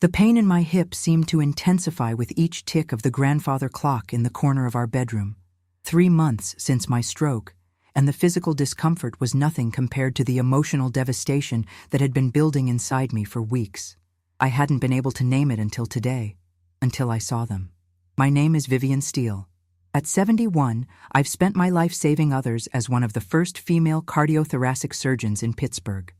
The pain in my hip seemed to intensify with each tick of the grandfather clock in the corner of our bedroom. 3 months since my stroke, and the physical discomfort was nothing compared to the emotional devastation that had been building inside me for weeks. I hadn't been able to name it until today, until I saw them. My name is Vivian Steele. At 71, I've spent my life saving others as one of the first female cardiothoracic surgeons in Pittsburgh.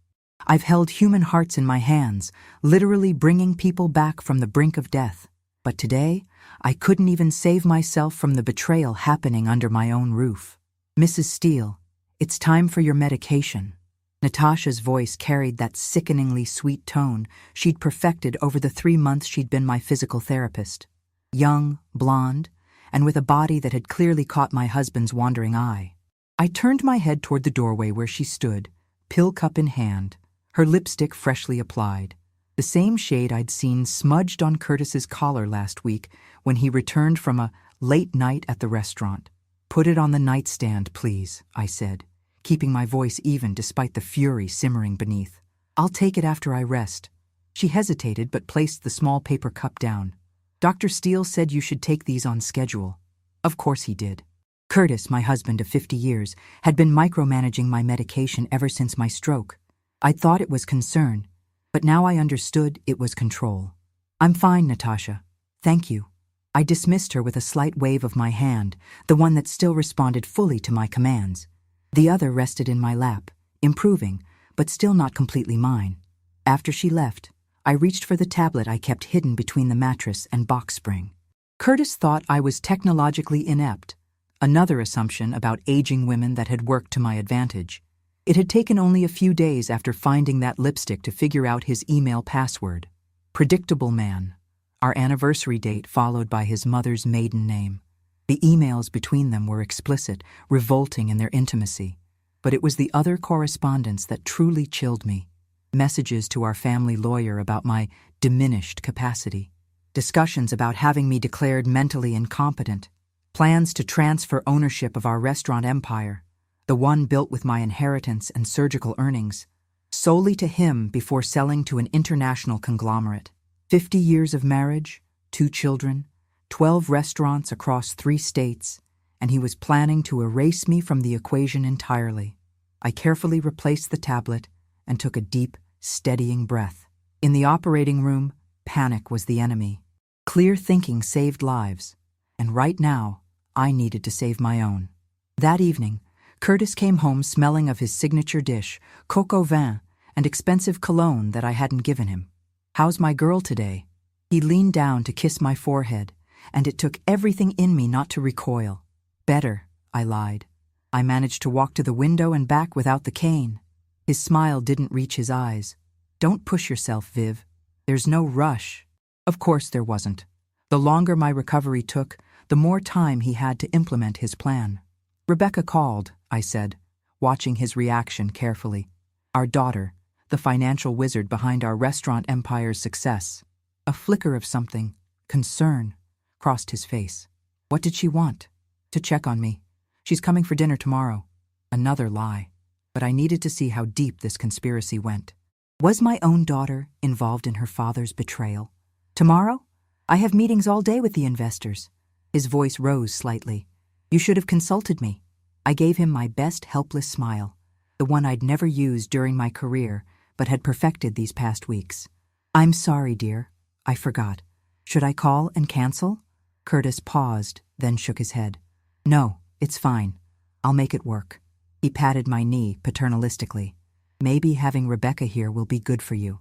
I've held human hearts in my hands, literally bringing people back from the brink of death. But today, I couldn't even save myself from the betrayal happening under my own roof. Mrs. Steele, it's time for your medication. Natasha's voice carried that sickeningly sweet tone she'd perfected over the 3 months she'd been my physical therapist. Young, blonde, and with a body that had clearly caught my husband's wandering eye. I turned my head toward the doorway where she stood, pill cup in hand, her lipstick freshly applied, the same shade I'd seen smudged on Curtis's collar last week when he returned from a late night at the restaurant. "Put it on the nightstand, please," I said, keeping my voice even despite the fury simmering beneath. "I'll take it after I rest." She hesitated but placed the small paper cup down. "Dr. Steele said you should take these on schedule." Of course he did. Curtis, my husband of 50 years, had been micromanaging my medication ever since my stroke. I'd thought it was concern, but now I understood it was control. "I'm fine, Natasha. Thank you." I dismissed her with a slight wave of my hand, the one that still responded fully to my commands. The other rested in my lap, improving, but still not completely mine. After she left, I reached for the tablet I kept hidden between the mattress and box spring. Curtis thought I was technologically inept, another assumption about aging women that had worked to my advantage. It had taken only a few days after finding that lipstick to figure out his email password. Predictable man. Our anniversary date followed by his mother's maiden name. The emails between them were explicit, revolting in their intimacy. But it was the other correspondence that truly chilled me. Messages to our family lawyer about my diminished capacity. Discussions about having me declared mentally incompetent. Plans to transfer ownership of our restaurant empire, the one built with my inheritance and surgical earnings, solely to him before selling to an international conglomerate. 50 years of marriage, 2 children, 12 restaurants across 3 states, and he was planning to erase me from the equation entirely. I carefully replaced the tablet and took a deep, steadying breath. In the operating room, panic was the enemy. Clear thinking saved lives, and right now, I needed to save my own. That evening, Curtis came home smelling of his signature dish, coq au vin, and expensive cologne that I hadn't given him. "How's my girl today?" He leaned down to kiss my forehead, and it took everything in me not to recoil. "Better," I lied. I managed to walk to the window and back without the cane. His smile didn't reach his eyes. "Don't push yourself, Viv. There's no rush." Of course there wasn't. The longer my recovery took, the more time he had to implement his plan. "Rebecca called," I said, watching his reaction carefully. "Our daughter, the financial wizard behind our restaurant empire's success." A flicker of something, concern, crossed his face. "What did she want?" "To check on me. She's coming for dinner tomorrow." Another lie. But I needed to see how deep this conspiracy went. Was my own daughter involved in her father's betrayal? "Tomorrow? I have meetings all day with the investors." His voice rose slightly. "You should have consulted me." I gave him my best helpless smile, the one I'd never used during my career, but had perfected these past weeks. "I'm sorry, dear. I forgot. Should I call and cancel?" Curtis paused, then shook his head. "No, it's fine. I'll make it work." He patted my knee paternalistically. "Maybe having Rebecca here will be good for you.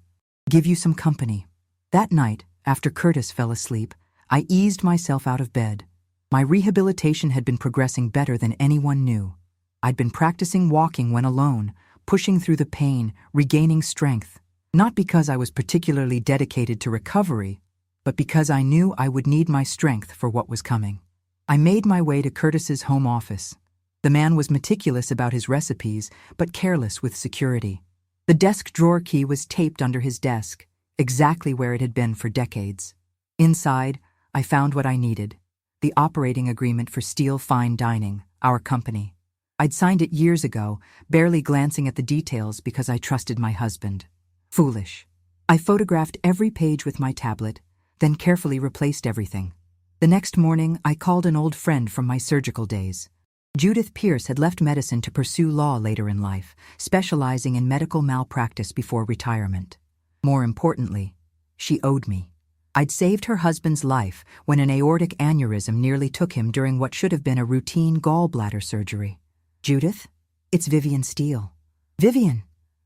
Give you some company." That night, after Curtis fell asleep, I eased myself out of bed. My rehabilitation had been progressing better than anyone knew. I'd been practicing walking when alone, pushing through the pain, regaining strength. Not because I was particularly dedicated to recovery, but because I knew I would need my strength for what was coming. I made my way to Curtis's home office. The man was meticulous about his recipes, but careless with security. The desk drawer key was taped under his desk, exactly where it had been for decades. Inside, I found what I needed: the operating agreement for Steele Fine Dining, our company. I'd signed it years ago, barely glancing at the details because I trusted my husband. Foolish. I photographed every page with my tablet, then carefully replaced everything. The next morning, I called an old friend from my surgical days. Judith Pierce had left medicine to pursue law later in life, specializing in medical malpractice before retirement. More importantly, she owed me. I'd saved her husband's life when an aortic aneurysm nearly took him during what should have been a routine gallbladder surgery. Judith, it's Vivian Steele. Vivian,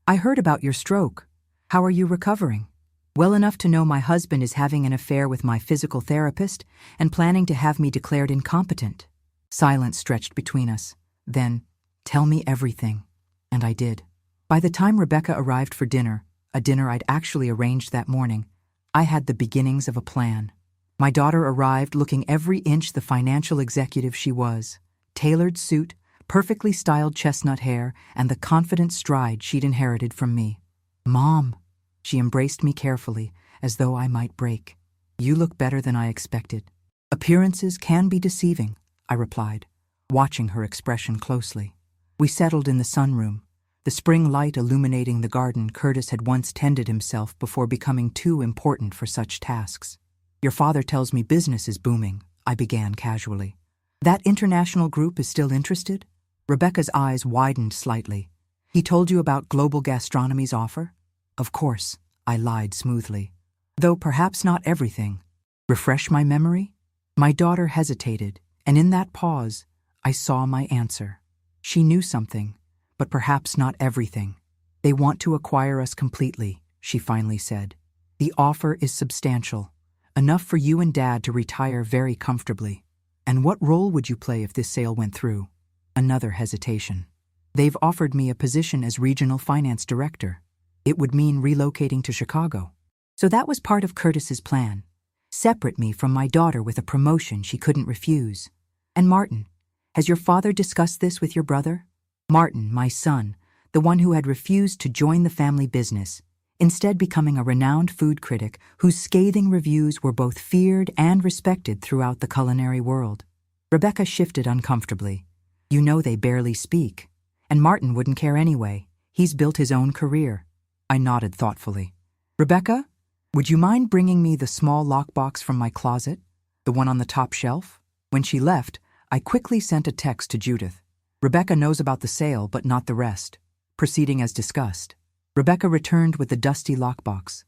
I heard about your stroke. How are you recovering? Well enough to know my husband is having an affair with my physical therapist and planning to have me declared incompetent. Silence stretched between us. Then, tell me everything. And I did. By the time Rebecca arrived for dinner, a dinner I'd actually arranged that morning, I had the beginnings of a plan. My daughter arrived looking every inch the financial executive she was. Tailored suit, perfectly styled chestnut hair, and the confident stride she'd inherited from me. Mom, she embraced me carefully, as though I might break. You look better than I expected. Appearances can be deceiving, I replied, watching her expression closely. We settled in the sunroom, the spring light illuminating the garden Curtis had once tended himself before becoming too important for such tasks. Your father tells me business is booming, I began casually. That international group is still interested? Rebecca's eyes widened slightly. He told you about Global Gastronomy's offer? Of course, I lied smoothly. Though perhaps not everything. Refresh my memory? My daughter hesitated, and in that pause, I saw my answer. She knew something, but perhaps not everything. They want to acquire us completely, she finally said. The offer is substantial, enough for you and Dad to retire very comfortably. And what role would you play if this sale went through? Another hesitation. They've offered me a position as regional finance director. It would mean relocating to Chicago. So that was part of Curtis's plan. Separate me from my daughter with a promotion she couldn't refuse. And Martin, has your father discussed this with your brother? Martin, my son, the one who had refused to join the family business, instead becoming a renowned food critic whose scathing reviews were both feared and respected throughout the culinary world. Rebecca shifted uncomfortably. You know they barely speak. And Martin wouldn't care anyway. He's built his own career. I nodded thoughtfully. Rebecca, would you mind bringing me the small lockbox from my closet? The one on the top shelf? When she left, I quickly sent a text to Judith. Rebecca knows about the sale, but not the rest. Proceeding as discussed. Rebecca returned with the dusty lockbox.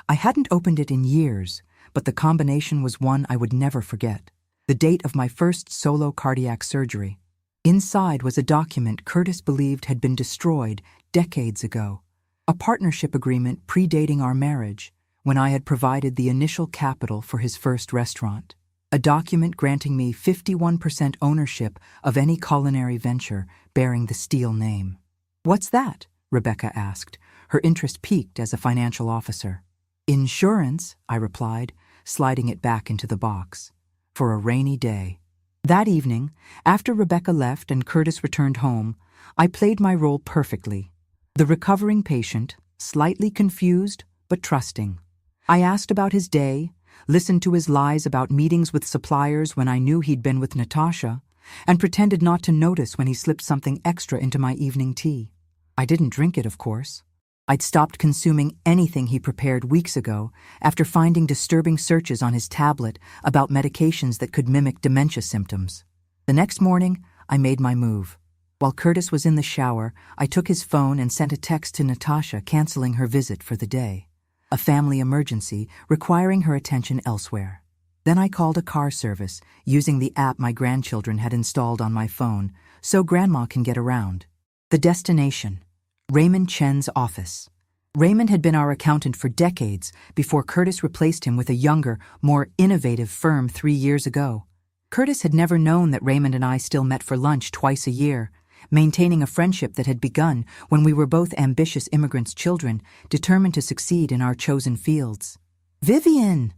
I hadn't opened it in years, but the combination was one I would never forget. The date of my first solo cardiac surgery. Inside was a document Curtis believed had been destroyed decades ago. A partnership agreement predating our marriage, when I had provided the initial capital for his first restaurant. A document granting me 51% ownership of any culinary venture bearing the Steele name. What's that? Rebecca asked, her interest piqued as a financial officer. Insurance, I replied, sliding it back into the box. For a rainy day. That evening, after Rebecca left and Curtis returned home, I played my role perfectly. The recovering patient, slightly confused but trusting. I asked about his day, listened to his lies about meetings with suppliers when I knew he'd been with Natasha, and pretended not to notice when he slipped something extra into my evening tea. I didn't drink it, of course. I'd stopped consuming anything he prepared weeks ago after finding disturbing searches on his tablet about medications that could mimic dementia symptoms. The next morning, I made my move. While Curtis was in the shower, I took his phone and sent a text to Natasha canceling her visit for the day. A family emergency requiring her attention elsewhere. Then I called a car service using the app my grandchildren had installed on my phone so Grandma can get around. The destination, Raymond Chen's office. Raymond had been our accountant for decades before Curtis replaced him with a younger, more innovative firm 3 years ago. Curtis had never known that Raymond and I still met for lunch twice a year, maintaining a friendship that had begun when we were both ambitious immigrants' children, determined to succeed in our chosen fields. Vivian!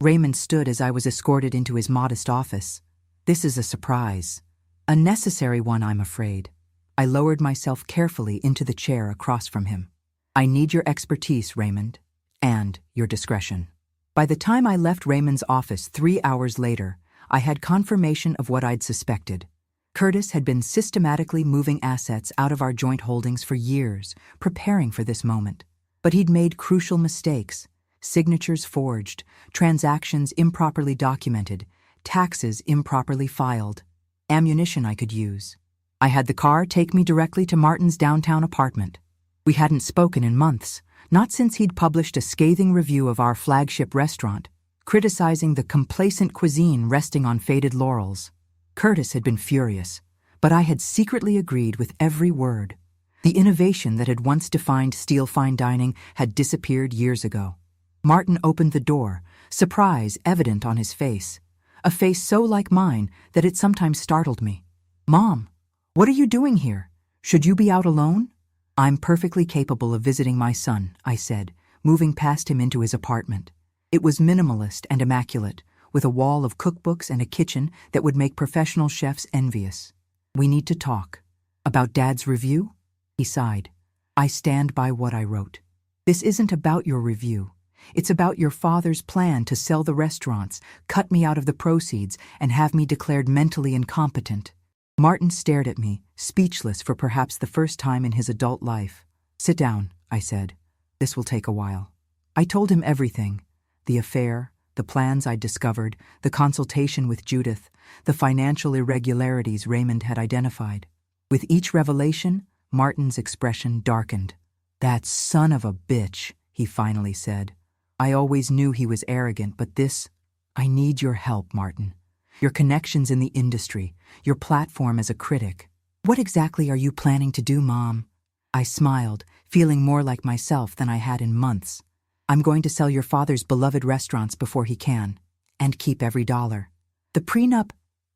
Raymond stood as I was escorted into his modest office. This is a surprise. A necessary one, I'm afraid. I lowered myself carefully into the chair across from him. I need your expertise, Raymond, and your discretion. By the time I left Raymond's office 3 hours later, I had confirmation of what I'd suspected. Curtis had been systematically moving assets out of our joint holdings for years, preparing for this moment. But he'd made crucial mistakes: signatures forged, transactions improperly documented, taxes improperly filed, ammunition I could use. I had the car take me directly to Martin's downtown apartment. We hadn't spoken in months, not since he'd published a scathing review of our flagship restaurant, criticizing the complacent cuisine resting on faded laurels. Curtis had been furious, but I had secretly agreed with every word. The innovation that had once defined Steel fine dining had disappeared years ago. Martin opened the door, surprise evident on his face, a face so like mine that it sometimes startled me. "Mom, what are you doing here? Should you be out alone?" "I'm perfectly capable of visiting my son," I said, moving past him into his apartment. It was minimalist and immaculate, with a wall of cookbooks and a kitchen that would make professional chefs envious. "We need to talk." "About Dad's review?" He sighed. "I stand by what I wrote. This isn't about your review. It's about your father's plan to sell the restaurants, cut me out of the proceeds, and have me declared mentally incompetent." Martin stared at me, speechless for perhaps the first time in his adult life. "Sit down," I said. "This will take a while." I told him everything: the affair, the plans I'd discovered, the consultation with Judith, the financial irregularities Raymond had identified. With each revelation, Martin's expression darkened. "That son of a bitch," he finally said. "I always knew he was arrogant, but this— I need your help, Martin. Your connections in the industry, your platform as a critic. What exactly are you planning to do, Mom?" I smiled, feeling more like myself than I had in months. "I'm going to sell your father's beloved restaurants before he can, and keep every dollar. The prenup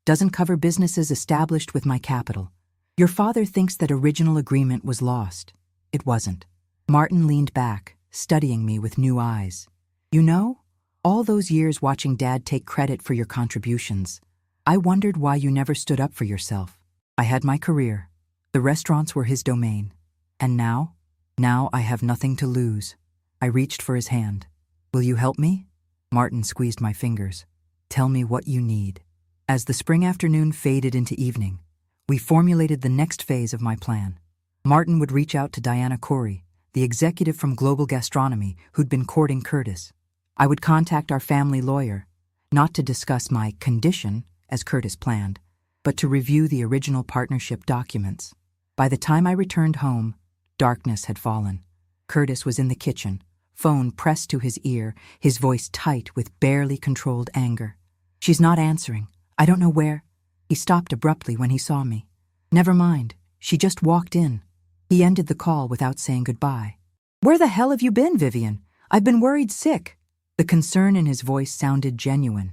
doesn't cover businesses established with my capital. Your father thinks that original agreement was lost. It wasn't." Martin leaned back, studying me with new eyes. "You know, all those years watching Dad take credit for your contributions, I wondered why you never stood up for yourself. I had my career. The restaurants were his domain. And now I have nothing to lose." I reached for his hand. "Will you help me?" Martin squeezed my fingers. "Tell me what you need." As the spring afternoon faded into evening, we formulated the next phase of my plan. Martin would reach out to Diana Corey, the executive from Global Gastronomy who'd been courting Curtis. I would contact our family lawyer, not to discuss my condition, as Curtis planned, but to review the original partnership documents. By the time I returned home, darkness had fallen. Curtis was in the kitchen, phone pressed to his ear, his voice tight with barely controlled anger. "She's not answering. I don't know where—" He stopped abruptly when he saw me. "Never mind. She just walked in." He ended the call without saying goodbye. "Where the hell have you been, Vivian? I've been worried sick." The concern in his voice sounded genuine.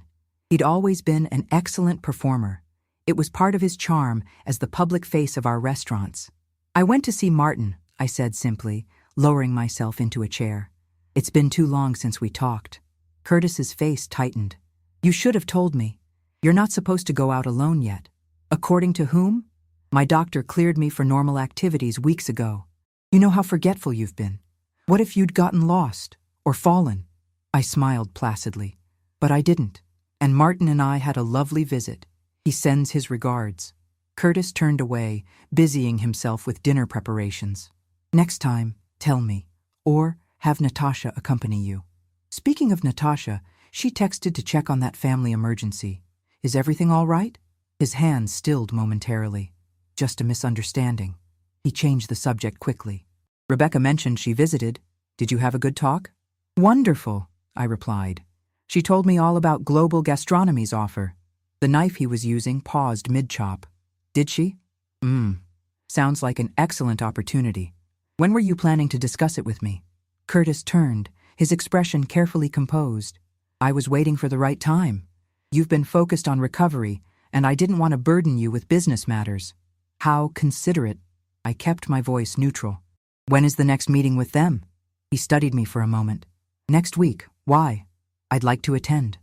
He'd always been an excellent performer. It was part of his charm as the public face of our restaurants. "I went to see Martin," I said simply, lowering myself into a chair. "It's been too long since we talked." Curtis's face tightened. "You should have told me. You're not supposed to go out alone yet." "According to whom?" "My doctor cleared me for normal activities weeks ago." "You know how forgetful you've been. What if you'd gotten lost or fallen?" I smiled placidly. "But I didn't. And Martin and I had a lovely visit. He sends his regards." Curtis turned away, busying himself with dinner preparations. "Next time, tell me. Or have Natasha accompany you." Speaking of Natasha, she texted to check on that family emergency. "Is everything all right?" His hands stilled momentarily. "Just a misunderstanding." He changed the subject quickly. "Rebecca mentioned she visited. Did you have a good talk?" "Wonderful," I replied. "She told me all about Global Gastronomy's offer." The knife he was using paused mid-chop. "Did she?" Sounds like an excellent opportunity. When were you planning to discuss it with me?" Curtis turned, his expression carefully composed. "I was waiting for the right time. You've been focused on recovery, and I didn't want to burden you with business matters." "How considerate." I kept my voice neutral. "When is the next meeting with them?" He studied me for a moment. "Next week. Why?" "I'd like to attend."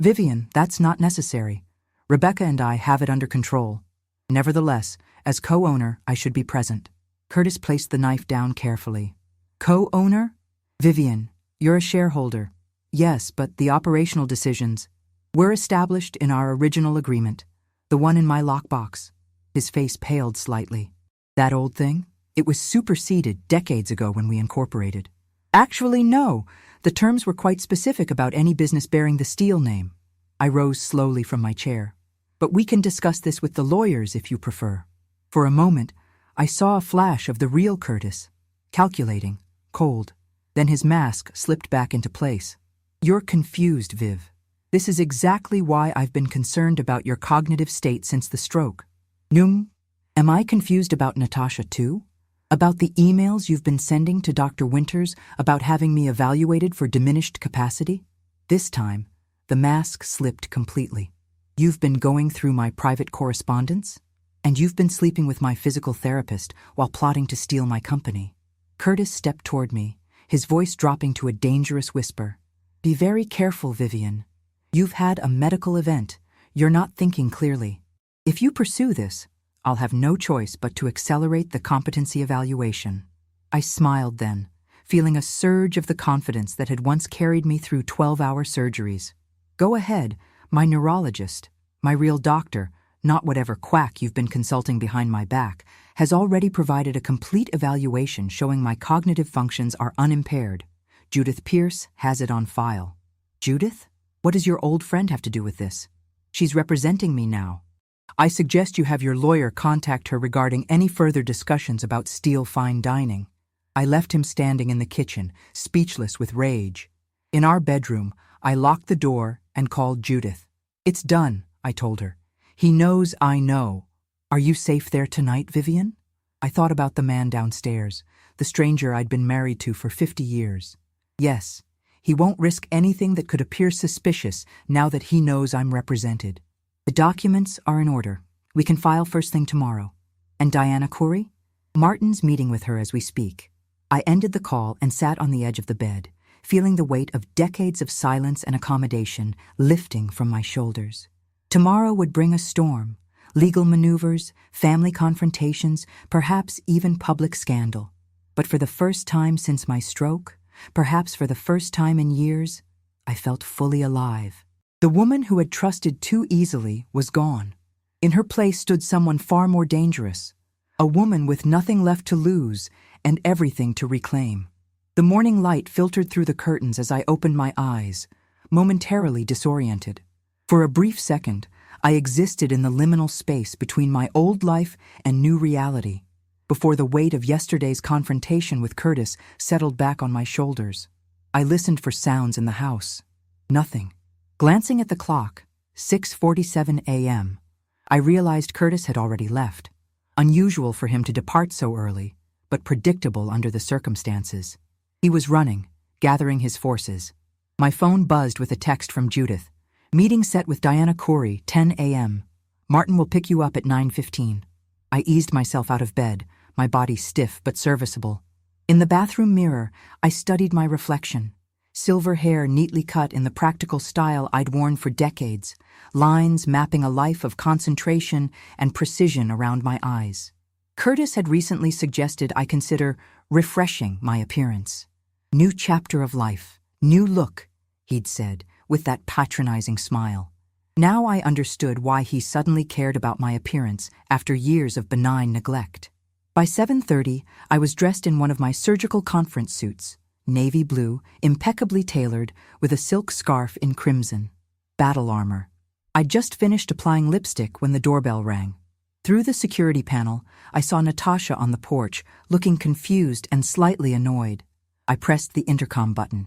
"Vivian, that's not necessary. Rebecca and I have it under control. Nevertheless, as co-owner, I should be present." Curtis placed the knife down carefully. "Co-owner? Vivian, you're a shareholder." "Yes, but the operational decisions were established in our original agreement, the one in my lockbox." His face paled slightly. "That old thing? It was superseded decades ago when we incorporated." Actually, no. The terms were quite specific about any business bearing the Steele name. I rose slowly from my chair. But we can discuss this with the lawyers if you prefer. For a moment, I saw a flash of the real Curtis, calculating, cold. Then his mask slipped back into place. You're confused, Viv. This is exactly why I've been concerned about your cognitive state since the stroke. Nung, am I confused about Natasha too? About the emails you've been sending to Dr. Winters about having me evaluated for diminished capacity? This time, the mask slipped completely. You've been going through my private correspondence? And you've been sleeping with my physical therapist while plotting to steal my company. Curtis stepped toward me, his voice dropping to a dangerous whisper. Be very careful, Vivian. You've had a medical event. You're not thinking clearly. If you pursue this, I'll have no choice but to accelerate the competency evaluation. I smiled then, feeling a surge of the confidence that had once carried me through 12-hour surgeries. Go ahead, my neurologist, my real doctor, not whatever quack you've been consulting behind my back, has already provided a complete evaluation showing my cognitive functions are unimpaired. Judith Pierce has it on file. Judith? What does your old friend have to do with this? She's representing me now. I suggest you have your lawyer contact her regarding any further discussions about Steele fine dining. I left him standing in the kitchen, speechless with rage. In our bedroom, I locked the door and called Judith. It's done, I told her. He knows I know. Are you safe there tonight, Vivian? I thought about the man downstairs, the stranger I'd been married to for 50 years. Yes, he won't risk anything that could appear suspicious now that he knows I'm represented. The documents are in order. We can file first thing tomorrow. And Diana Corey? Martin's meeting with her as we speak. I ended the call and sat on the edge of the bed, feeling the weight of decades of silence and accommodation lifting from my shoulders. Tomorrow would bring a storm, legal maneuvers, family confrontations, perhaps even public scandal. But for the first time since my stroke, perhaps for the first time in years, I felt fully alive. The woman who had trusted too easily was gone. In her place stood someone far more dangerous, a woman with nothing left to lose and everything to reclaim. The morning light filtered through the curtains as I opened my eyes, momentarily disoriented. For a brief second, I existed in the liminal space between my old life and new reality, before the weight of yesterday's confrontation with Curtis settled back on my shoulders. I listened for sounds in the house. Nothing. Glancing at the clock, 6:47 a.m., I realized Curtis had already left. Unusual for him to depart so early, but predictable under the circumstances. He was running, gathering his forces. My phone buzzed with a text from Judith. Meeting set with Diana Corey, 10 a.m. Martin will pick you up at 9:15. I eased myself out of bed, my body stiff but serviceable. In the bathroom mirror, I studied my reflection. Silver hair neatly cut in the practical style I'd worn for decades, lines mapping a life of concentration and precision around my eyes. Curtis had recently suggested I consider refreshing my appearance. New chapter of life, new look, he'd said, with that patronizing smile. Now I understood why he suddenly cared about my appearance after years of benign neglect. By 7:30, I was dressed in one of my surgical conference suits, navy blue, impeccably tailored, with a silk scarf in crimson. Battle armor. I'd just finished applying lipstick when the doorbell rang. Through the security panel, I saw Natasha on the porch, looking confused and slightly annoyed. I pressed the intercom button.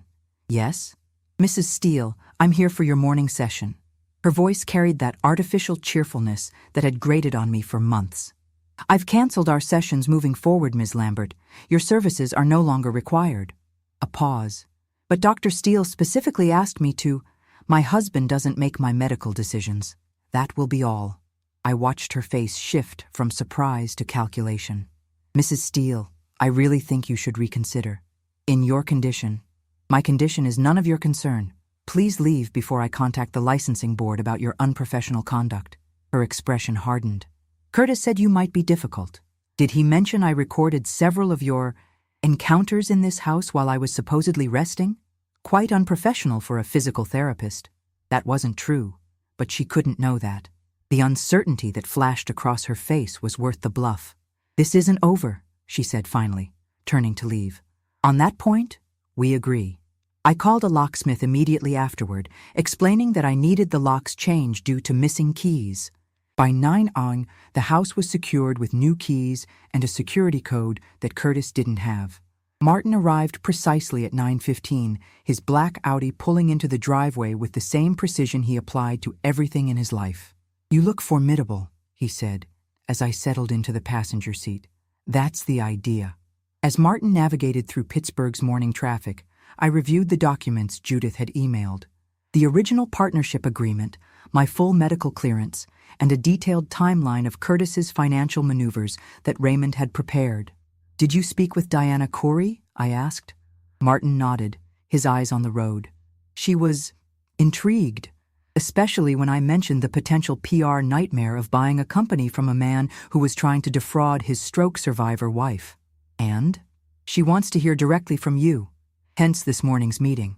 Yes? Mrs. Steele, I'm here for your morning session. Her voice carried that artificial cheerfulness that had grated on me for months. I've canceled our sessions moving forward, Ms. Lambert. Your services are no longer required. A pause. But Dr. Steele specifically asked me to. My husband doesn't make my medical decisions. That will be all. I watched her face shift from surprise to calculation. Mrs. Steele, I really think you should reconsider. In your condition. My condition is none of your concern. Please leave before I contact the licensing board about your unprofessional conduct. Her expression hardened. Curtis said you might be difficult. Did he mention I recorded several of your encounters in this house while I was supposedly resting? Quite unprofessional for a physical therapist. That wasn't true, but she couldn't know that. The uncertainty that flashed across her face was worth the bluff. This isn't over, she said finally, turning to leave. On that point, We agree. I called a locksmith immediately afterward, explaining that I needed the locks changed due to missing keys. By 9 AM, the house was secured with new keys and a security code that Curtis didn't have. Martin arrived precisely at 9:15, his black Audi pulling into the driveway with the same precision he applied to everything in his life. "You look formidable," he said, as I settled into the passenger seat. "That's the idea." As Martin navigated through Pittsburgh's morning traffic, I reviewed the documents Judith had emailed. The original partnership agreement, my full medical clearance, and a detailed timeline of Curtis's financial maneuvers that Raymond had prepared. "Did you speak with Diana Corey?" I asked. Martin nodded, his eyes on the road. She was intrigued, especially when I mentioned the potential PR nightmare of buying a company from a man who was trying to defraud his stroke survivor wife. "And? She wants to hear directly from you. Hence this morning's meeting."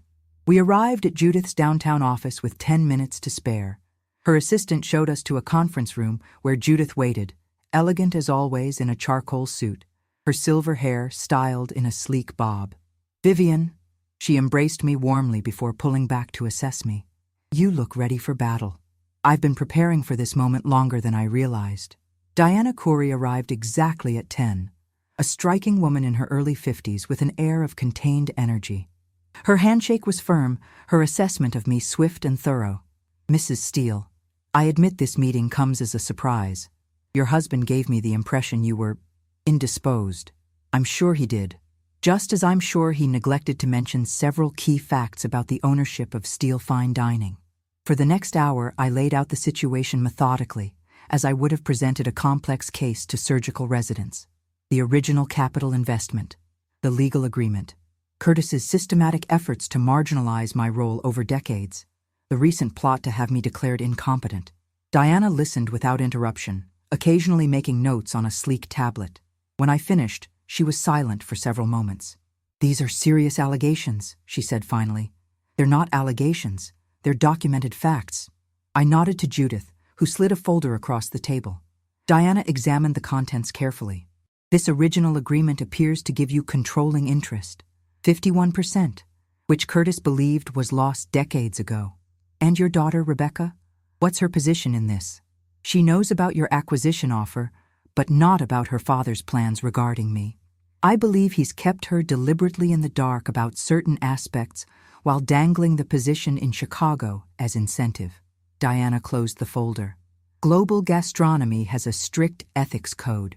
We arrived at Judith's downtown office with 10 minutes to spare. Her assistant showed us to a conference room where Judith waited, elegant as always in a charcoal suit, her silver hair styled in a sleek bob. "Vivian," she embraced me warmly before pulling back to assess me. "You look ready for battle. I've been preparing for this moment longer than I realized." Diana Corey arrived exactly at 10, a striking woman in her early 50s with an air of contained energy. Her handshake was firm, her assessment of me swift and thorough. "Mrs. Steele, I admit this meeting comes as a surprise. Your husband gave me the impression you were indisposed. I'm sure he did. Just as I'm sure he neglected to mention several key facts about the ownership of Steele Fine Dining." For the next hour, I laid out the situation methodically, as I would have presented a complex case to surgical residents. The original capital investment, the legal agreement, Curtis's systematic efforts to marginalize my role over decades, the recent plot to have me declared incompetent. Diana listened without interruption, occasionally making notes on a sleek tablet. When I finished, she was silent for several moments. "These are serious allegations," she said finally. "They're not allegations, they're documented facts." I nodded to Judith, who slid a folder across the table. Diana examined the contents carefully. "This original agreement appears to give you controlling interest, 51%, which Curtis believed was lost decades ago. And your daughter, Rebecca? What's her position in this?" "She knows about your acquisition offer, but not about her father's plans regarding me. I believe he's kept her deliberately in the dark about certain aspects while dangling the position in Chicago as incentive." Diana closed the folder. "Global gastronomy has a strict ethics code.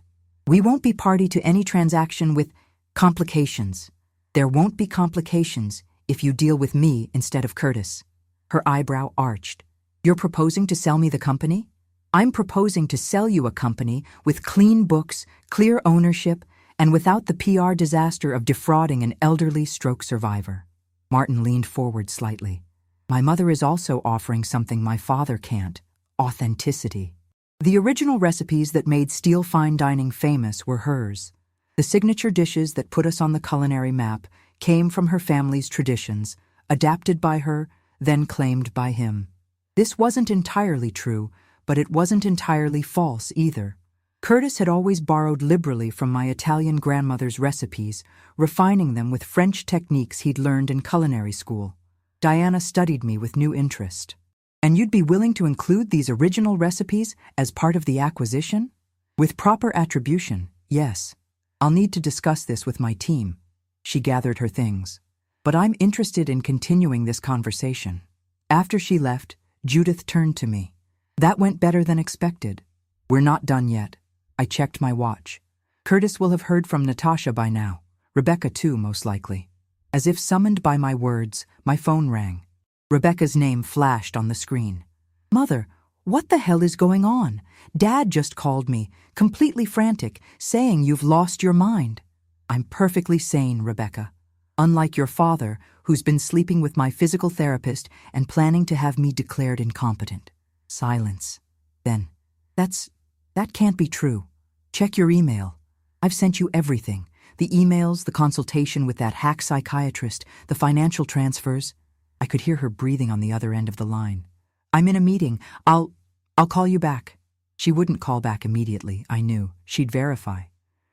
We won't be party to any transaction with complications. There won't be complications if you deal with me instead of Curtis." Her eyebrow arched. "You're proposing to sell me the company?" "I'm proposing to sell you a company with clean books, clear ownership, and without the PR disaster of defrauding an elderly stroke survivor." Martin leaned forward slightly. "My mother is also offering something my father can't: authenticity. The original recipes that made Steele Fine Dining famous were hers. The signature dishes that put us on the culinary map came from her family's traditions, adapted by her, then claimed by him. This wasn't entirely true, but it wasn't entirely false either. Curtis had always borrowed liberally from my Italian grandmother's recipes, refining them with French techniques he'd learned in culinary school. Diana studied me with new interest. "And you'd be willing to include these original recipes as part of the acquisition?" "With proper attribution, yes. I'll need to discuss this with my team." She gathered her things. "But I'm interested in continuing this conversation." After she left, Judith turned to me. "That went better than expected." "We're not done yet." I checked my watch. "Curtis will have heard from Natasha by now. Rebecca too, most likely." As if summoned by my words, my phone rang. Rebecca's name flashed on the screen. "Mother, what the hell is going on? Dad just called me, completely frantic, saying you've lost your mind." "I'm perfectly sane, Rebecca. Unlike your father, who's been sleeping with my physical therapist and planning to have me declared incompetent." Silence. Then, that can't be true. Check your email. I've sent you everything. The emails, the consultation with that hack psychiatrist, the financial transfers." I could hear her breathing on the other end of the line. "I'm in a meeting. I'll call you back." She wouldn't call back immediately, I knew. She'd verify.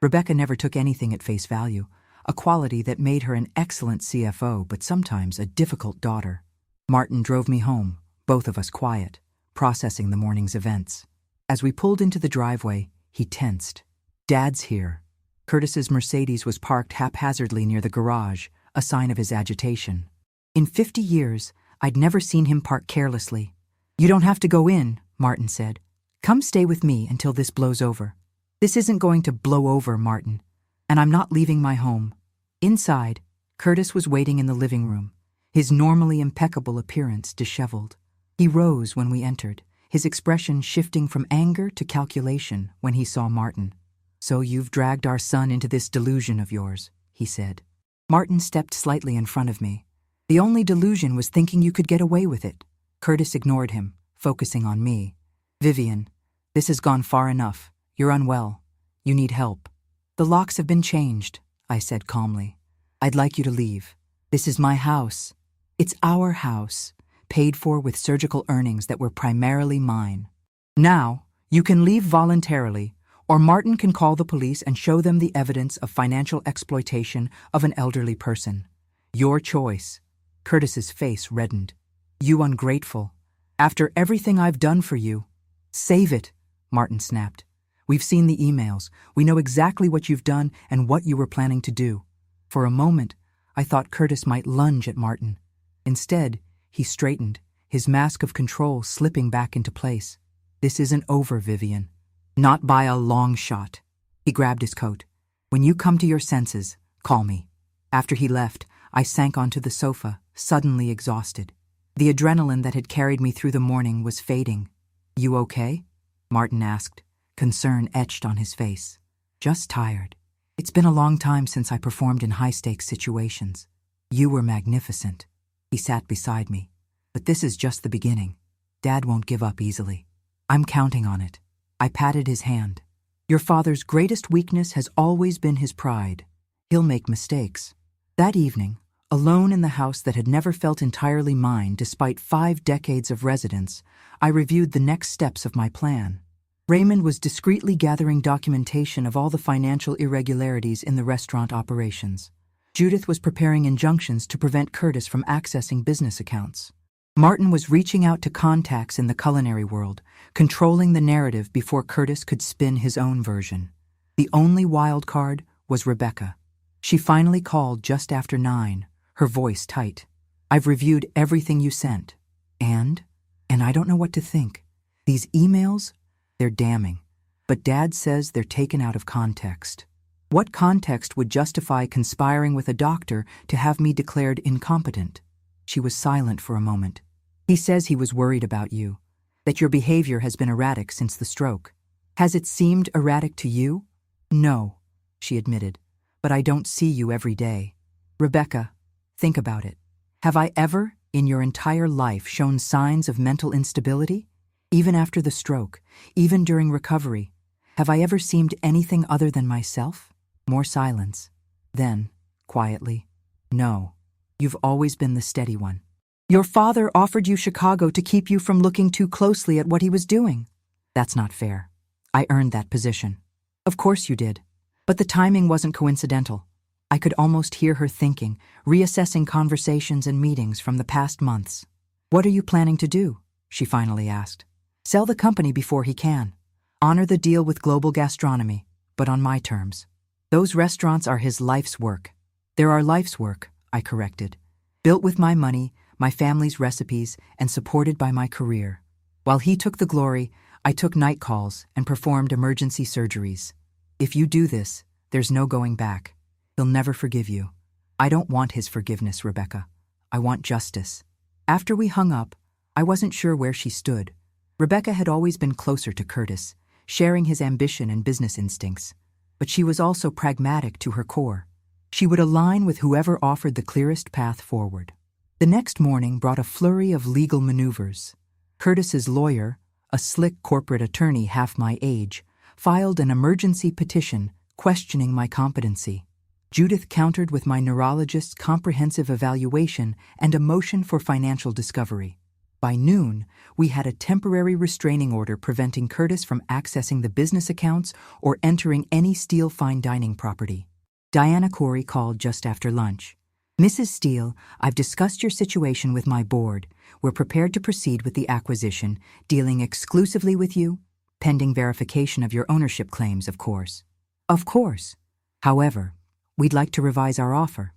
Rebecca never took anything at face value. a quality that made her an excellent CFO but sometimes a difficult daughter. Martin drove me home, both of us quiet, processing the morning's events. As we pulled into the driveway, he tensed. "Dad's here." Curtis's Mercedes was parked haphazardly near the garage, a sign of his agitation. In 50 years, I'd never seen him park carelessly. "You don't have to go in," Martin said. "Come stay with me until this blows over." "This isn't going to blow over, Martin. And I'm not leaving my home." Inside, Curtis was waiting in the living room, his normally impeccable appearance disheveled. He rose when we entered, his expression shifting from anger to calculation when he saw Martin. "So you've dragged our son into this delusion of yours," he said. Martin stepped slightly in front of me. "The only delusion was thinking you could get away with it." Curtis ignored him, focusing on me. "Vivian, this has gone far enough. You're unwell. You need help." "The locks have been changed," I said calmly. "I'd like you to leave. This is my house. It's our house, paid for with surgical earnings that were primarily mine. Now, you can leave voluntarily, or Martin can call the police and show them the evidence of financial exploitation of an elderly person. Your choice." Curtis's face reddened. "You ungrateful. After everything I've done for you." "Save it," Martin snapped. "We've seen the emails. We know exactly what you've done and what you were planning to do." For a moment, I thought Curtis might lunge at Martin. Instead, he straightened, his mask of control slipping back into place. "This isn't over, Vivian. Not by a long shot." He grabbed his coat. "When you come to your senses, call me." After he left, I sank onto the sofa, suddenly exhausted. The adrenaline that had carried me through the morning was fading. "You okay?" Martin asked, concern etched on his face. "Just tired. It's been a long time since I performed in high-stakes situations. You were magnificent." He sat beside me. "But this is just the beginning. Dad won't give up easily. I'm counting on it." I patted his hand. "Your father's greatest weakness has always been his pride. He'll make mistakes." That evening, alone in the house that had never felt entirely mine despite 5 decades of residence, I reviewed the next steps of my plan. Raymond was discreetly gathering documentation of all the financial irregularities in the restaurant operations. Judith was preparing injunctions to prevent Curtis from accessing business accounts. Martin was reaching out to contacts in the culinary world, controlling the narrative before Curtis could spin his own version. The only wild card was Rebecca. She finally called just after 9, her voice tight. "I've reviewed everything you sent. And I don't know what to think. These emails, they're damning. But Dad says they're taken out of context. What context would justify conspiring with a doctor to have me declared incompetent?" She was silent for a moment. "He says he was worried about you, that your behavior has been erratic since the stroke. Has it seemed erratic to you?" "No," she admitted, "but I don't see you every day." "Rebecca, think about it. Have I ever, in your entire life, shown signs of mental instability? Even after the stroke, even during recovery, have I ever seemed anything other than myself?" More silence. Then, quietly, "No, you've always been the steady one. Your father offered you Chicago to keep you from looking too closely at what he was doing." "That's not fair. I earned that position." "Of course you did. But the timing wasn't coincidental." I could almost hear her thinking, reassessing conversations and meetings from the past months. "What are you planning to do?" she finally asked. "Sell the company before he can. Honor the deal with Global Gastronomy, but on my terms. Those restaurants are his life's work." "They're our life's work," I corrected. "Built with my money, my family's recipes, and supported by my career. While he took the glory, I took night calls and performed emergency surgeries. If you do this, there's no going back. He'll never forgive you. I don't want his forgiveness, Rebecca. I want justice." After we hung up, I wasn't sure where she stood. Rebecca had always been closer to Curtis, sharing his ambition and business instincts. But she was also pragmatic to her core. She would align with whoever offered the clearest path forward. The next morning brought a flurry of legal maneuvers. Curtis's lawyer, a slick corporate attorney half my age, filed an emergency petition questioning my competency. Judith countered with my neurologist's comprehensive evaluation and a motion for financial discovery. By noon, we had a temporary restraining order preventing Curtis from accessing the business accounts or entering any Steel fine dining property. Diana Corey called just after lunch. Mrs. Steele, I've discussed your situation with my board. We're prepared to proceed with the acquisition, dealing exclusively with you, pending verification of your ownership claims, of course. Of course. However, we'd like to revise our offer.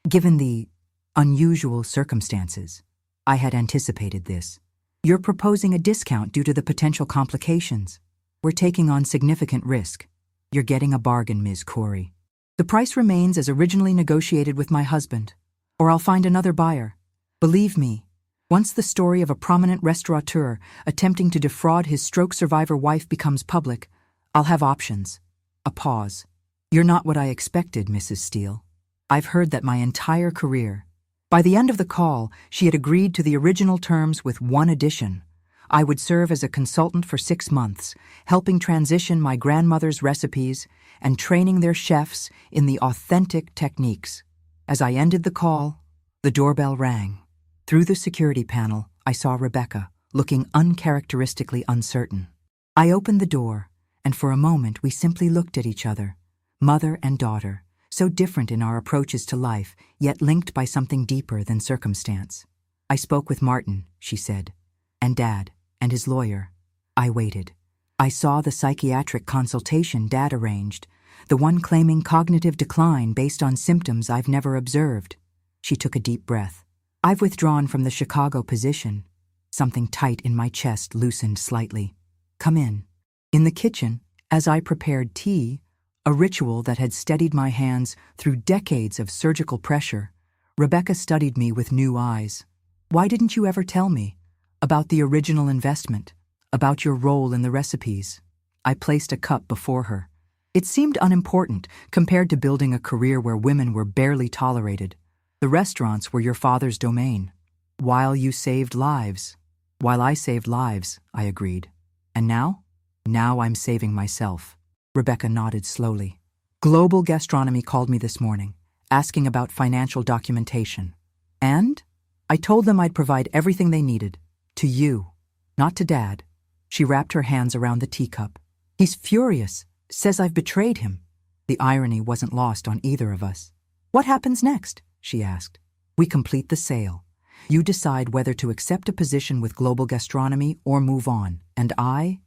Given the unusual circumstances, I had anticipated this. You're proposing a discount due to the potential complications. We're taking on significant risk. You're getting a bargain, Ms. Corey. The price remains as originally negotiated with my husband, or I'll find another buyer. Believe me, once the story of a prominent restaurateur attempting to defraud his stroke survivor wife becomes public, I'll have options. A pause. You're not what I expected, Mrs. Steele. I've heard that my entire career. By the end of the call, she had agreed to the original terms with one addition. I would serve as a consultant for 6 months, helping transition my grandmother's recipes and training their chefs in the authentic techniques. As I ended the call, the doorbell rang. Through the security panel, I saw Rebecca, looking uncharacteristically uncertain. I opened the door, and for a moment we simply looked at each other, mother and daughter, so different in our approaches to life, yet linked by something deeper than circumstance. I spoke with Martin, she said, and Dad, and his lawyer. I waited. I saw the psychiatric consultation Dad arranged, the one claiming cognitive decline based on symptoms I've never observed. She took a deep breath. I've withdrawn from the Chicago position. Something tight in my chest loosened slightly. Come in. In the kitchen, as I prepared tea, a ritual that had steadied my hands through decades of surgical pressure, Rebecca studied me with new eyes. Why didn't you ever tell me? About the original investment, about your role in the recipes. I placed a cup before her. It seemed unimportant compared to building a career where women were barely tolerated. The restaurants were your father's domain. While you saved lives. While I saved lives, I agreed. And now? Now I'm saving myself. Rebecca nodded slowly. Global Gastronomy called me this morning, asking about financial documentation. And? I told them I'd provide everything they needed. To you, not to Dad. She wrapped her hands around the teacup. He's furious, says I've betrayed him. The irony wasn't lost on either of us. What happens next? She asked. We complete the sale. You decide whether to accept a position with Global Gastronomy or move on. And I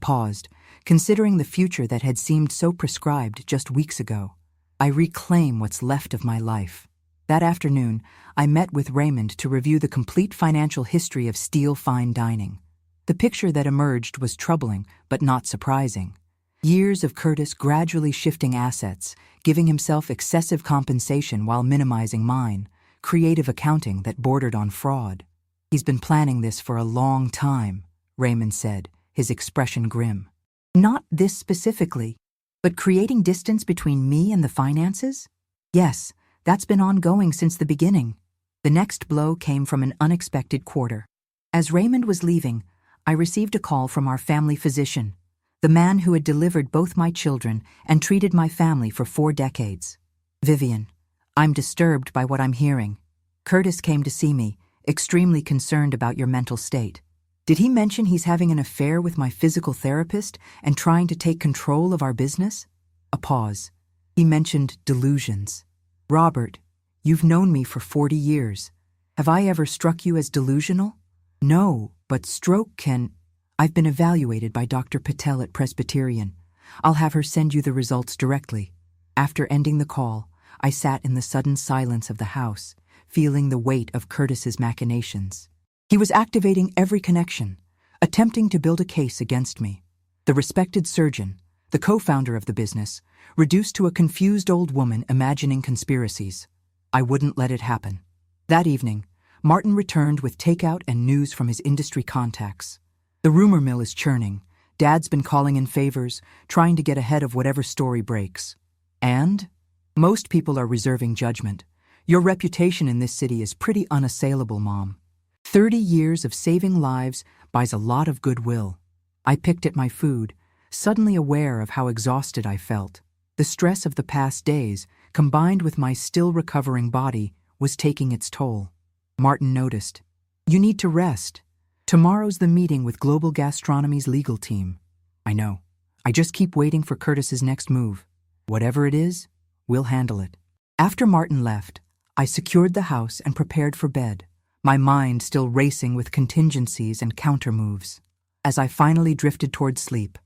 paused, considering the future that had seemed so prescribed just weeks ago. I reclaim what's left of my life. That afternoon, I met with Raymond to review the complete financial history of Steele Fine Dining. The picture that emerged was troubling, but not surprising. Years of Curtis gradually shifting assets, giving himself excessive compensation while minimizing mine, creative accounting that bordered on fraud. He's been planning this for a long time, Raymond said, his expression grim. Not this specifically, but creating distance between me and the finances? Yes. That's been ongoing since the beginning. The next blow came from an unexpected quarter. As Raymond was leaving, I received a call from our family physician, the man who had delivered both my children and treated my family for 4 decades. Vivian, I'm disturbed by what I'm hearing. Curtis came to see me, extremely concerned about your mental state. Did he mention he's having an affair with my physical therapist and trying to take control of our business? A pause. He mentioned delusions. Robert, you've known me for 40 years. Have I ever struck you as delusional? No, but stroke can... I've been evaluated by Dr. Patel at Presbyterian. I'll have her send you the results directly. After ending the call, I sat in the sudden silence of the house, feeling the weight of Curtis's machinations. He was activating every connection, attempting to build a case against me. The respected surgeon, the co-founder of the business, reduced to a confused old woman imagining conspiracies. I wouldn't let it happen. That evening, Martin returned with takeout and news from his industry contacts. The rumor mill is churning. Dad's been calling in favors, trying to get ahead of whatever story breaks. And? Most people are reserving judgment. Your reputation in this city is pretty unassailable, Mom. 30 years of saving lives buys a lot of goodwill. I picked at my food, suddenly aware of how exhausted I felt. The stress of the past days, combined with my still recovering body, was taking its toll. Martin noticed. You need to rest. Tomorrow's the meeting with Global Gastronomy's legal team. I know. I just keep waiting for Curtis's next move. Whatever it is, We'll handle it. After Martin left, I secured the house and prepared for bed, my mind still racing with contingencies and countermoves. As I finally drifted toward sleep,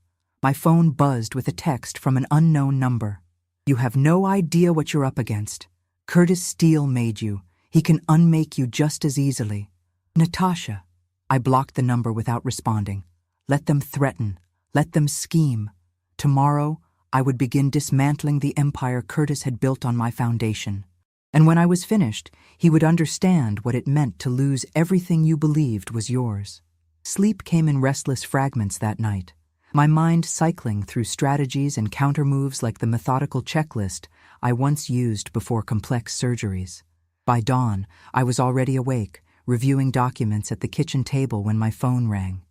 my phone buzzed with a text from an unknown number. You have no idea what you're up against. Curtis Steele made you. He can unmake you just as easily. Natasha. I blocked the number without responding. Let them threaten. Let them scheme. Tomorrow, I would begin dismantling the empire Curtis had built on my foundation. And when I was finished, he would understand what it meant to lose everything you believed was yours. Sleep came in restless fragments that night, my mind cycling through strategies and countermoves like the methodical checklist I once used before complex surgeries. By dawn, I was already awake, reviewing documents at the kitchen table when my phone rang.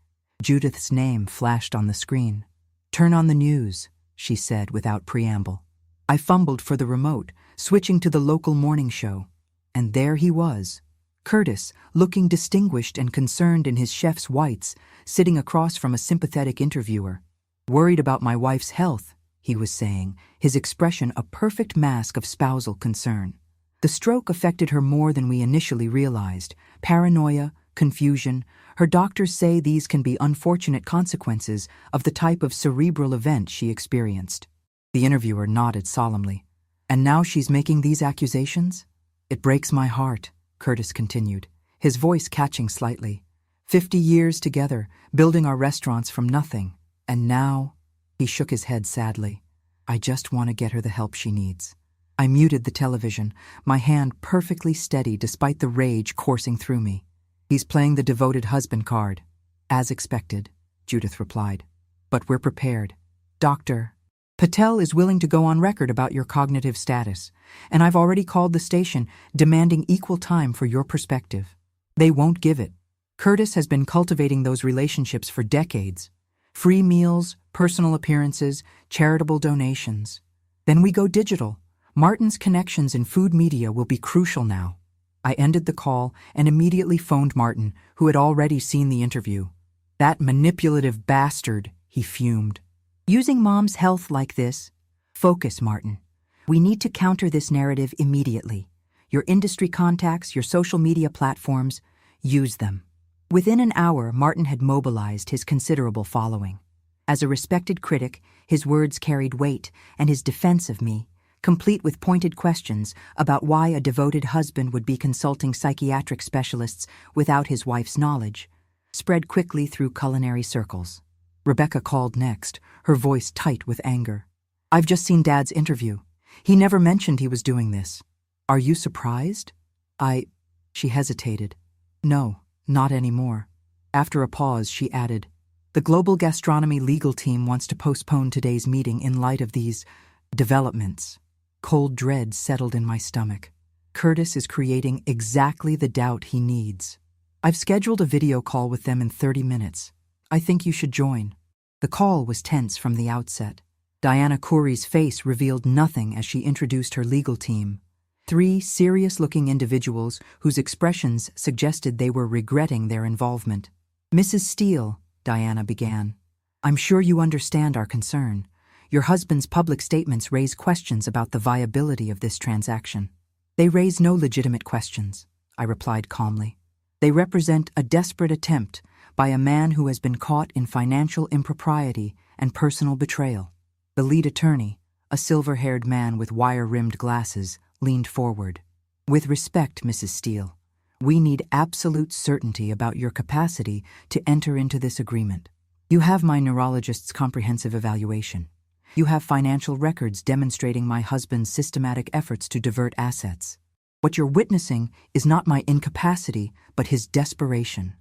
Judith's name flashed on the screen. "Turn on the news," she said without preamble. I fumbled for the remote, switching to the local morning show. And there he was, Curtis, looking distinguished and concerned in his chef's whites, sitting across from a sympathetic interviewer. "Worried about my wife's health," he was saying, his expression a perfect mask of spousal concern. The stroke affected her more than we initially realized. Paranoia, confusion. Her doctors say these can be unfortunate consequences of the type of cerebral event she experienced. The interviewer nodded solemnly. "And now she's making these accusations? It breaks my heart," Curtis continued, his voice catching slightly. 50 years together, building our restaurants from nothing. And now, he shook his head sadly. "I just want to get her the help she needs." I muted the television, my hand perfectly steady despite the rage coursing through me. "He's playing the devoted husband card." "As expected," Judith replied. "But we're prepared. Dr. Patel is willing to go on record about your cognitive status, and I've already called the station demanding equal time for your perspective. They won't give it. Curtis has been cultivating those relationships for decades. Free meals, personal appearances, charitable donations. Then we go digital. Martin's connections in food media will be crucial now." I ended the call and immediately phoned Martin, who had already seen the interview. "That manipulative bastard," he fumed. "Using Mom's health like this?" "Focus, Martin. We need to counter this narrative immediately. Your industry contacts, your social media platforms, use them." Within an hour, Martin had mobilized his considerable following. As a respected critic, his words carried weight, and his defense of me, complete with pointed questions about why a devoted husband would be consulting psychiatric specialists without his wife's knowledge, spread quickly through culinary circles. Rebecca called next, her voice tight with anger. "I've just seen Dad's interview. He never mentioned he was doing this. Are you surprised?" She hesitated. "No, not anymore." After a pause, she added, "The Global Gastronomy legal team wants to postpone today's meeting in light of these developments." Cold dread settled in my stomach. Curtis is creating exactly the doubt he needs. "I've scheduled a video call with them in 30 minutes. I think you should join." The call was tense from the outset. Diana Khoury's face revealed nothing as she introduced her legal team. 3 serious-looking individuals whose expressions suggested they were regretting their involvement. "Mrs. Steele," Diana began, "I'm sure you understand our concern. Your husband's public statements raise questions about the viability of this transaction." "They raise no legitimate questions," I replied calmly. "They represent a desperate attempt by a man who has been caught in financial impropriety and personal betrayal." The lead attorney, a silver-haired man with wire-rimmed glasses, leaned forward. "With respect, Mrs. Steele, we need absolute certainty about your capacity to enter into this agreement. You have my neurologist's comprehensive evaluation. You have financial records demonstrating my husband's systematic efforts to divert assets. What you're witnessing is not my incapacity, but his desperation."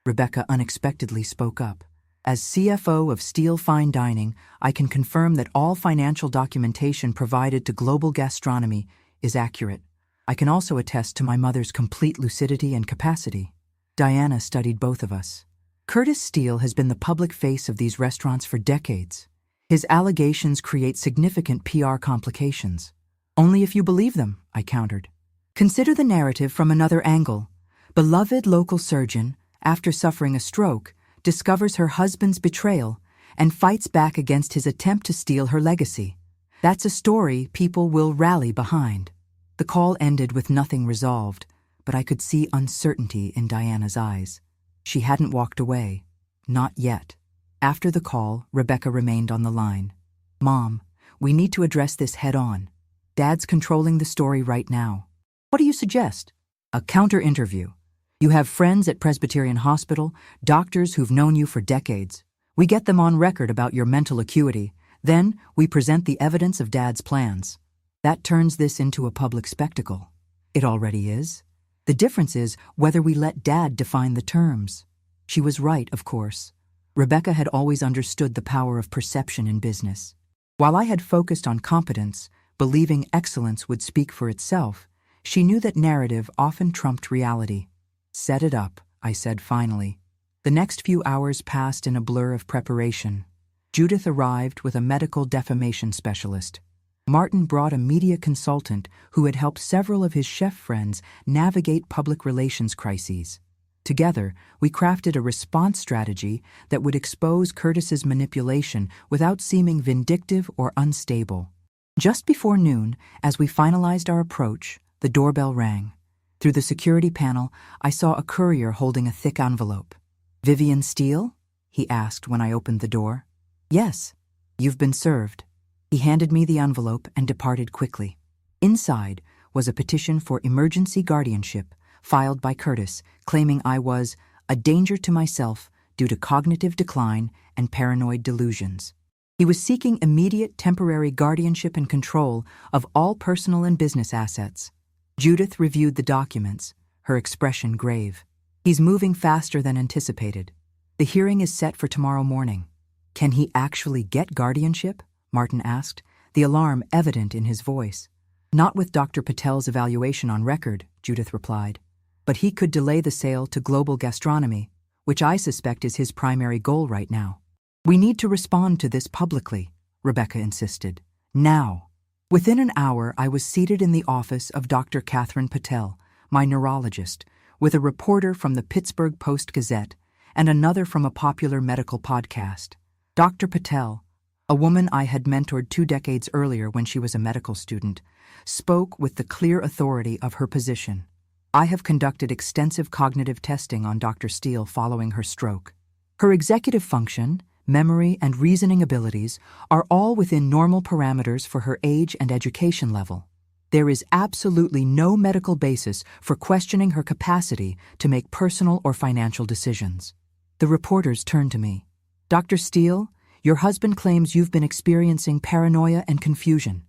Rebecca unexpectedly spoke up. "As CFO of Steele Fine Dining, I can confirm that all financial documentation provided to Global Gastronomy is accurate. I can also attest to my mother's complete lucidity and capacity." Diana studied both of us. "Curtis Steele has been the public face of these restaurants for decades. His allegations create significant PR complications." "Only if you believe them," I countered. "Consider the narrative from another angle. Beloved local surgeon, after suffering a stroke, discovers her husband's betrayal and fights back against his attempt to steal her legacy. That's a story people will rally behind. The call ended with nothing resolved, but I could see uncertainty in Diana's eyes. She hadn't walked away. Not yet. After the call, Rebecca remained on the line. "Mom, we need to address this head-on. Dad's controlling the story right now. What do you suggest?" "A counter-interview. You have friends at Presbyterian Hospital, doctors who've known you for decades. We get them on record about your mental acuity. Then we present the evidence of Dad's plans. That turns this into a public spectacle. It already is. The difference is whether we let Dad define the terms." She was right, of course. Rebecca had always understood the power of perception in business. While I had focused on competence, believing excellence would speak for itself, she knew that narrative often trumped reality. "Set it up," I said finally. The next few hours passed in a blur of preparation. Judith arrived with a medical defamation specialist. Martin brought a media consultant who had helped several of his chef friends navigate public relations crises. Together, we crafted a response strategy that would expose Curtis's manipulation without seeming vindictive or unstable. Just before noon, as we finalized our approach, the doorbell rang. Through the security panel, I saw a courier holding a thick envelope. "Vivian Steele?" he asked when I opened the door. "Yes, you've been served." He handed me the envelope and departed quickly. Inside was a petition for emergency guardianship filed by Curtis, claiming I was a danger to myself due to cognitive decline and paranoid delusions. He was seeking immediate temporary guardianship and control of all personal and business assets. Judith reviewed the documents, her expression grave. "He's moving faster than anticipated. The hearing is set for tomorrow morning." "Can he actually get guardianship?" Martin asked, the alarm evident in his voice. "Not with Dr. Patel's evaluation on record," Judith replied. "But he could delay the sale to Global Gastronomy, which I suspect is his primary goal right now." "We need to respond to this publicly," Rebecca insisted. "Now." Within an hour, I was seated in the office of Dr. Catherine Patel, my neurologist, with a reporter from the Pittsburgh Post-Gazette and another from a popular medical podcast. Dr. Patel, a woman I had mentored 2 decades earlier when she was a medical student, spoke with the clear authority of her position. "I have conducted extensive cognitive testing on Dr. Steele following her stroke. Her executive function, memory, and reasoning abilities are all within normal parameters for her age and education level. There is absolutely no medical basis for questioning her capacity to make personal or financial decisions." The reporters turned to me. "Dr. Steele, your husband claims you've been experiencing paranoia and confusion.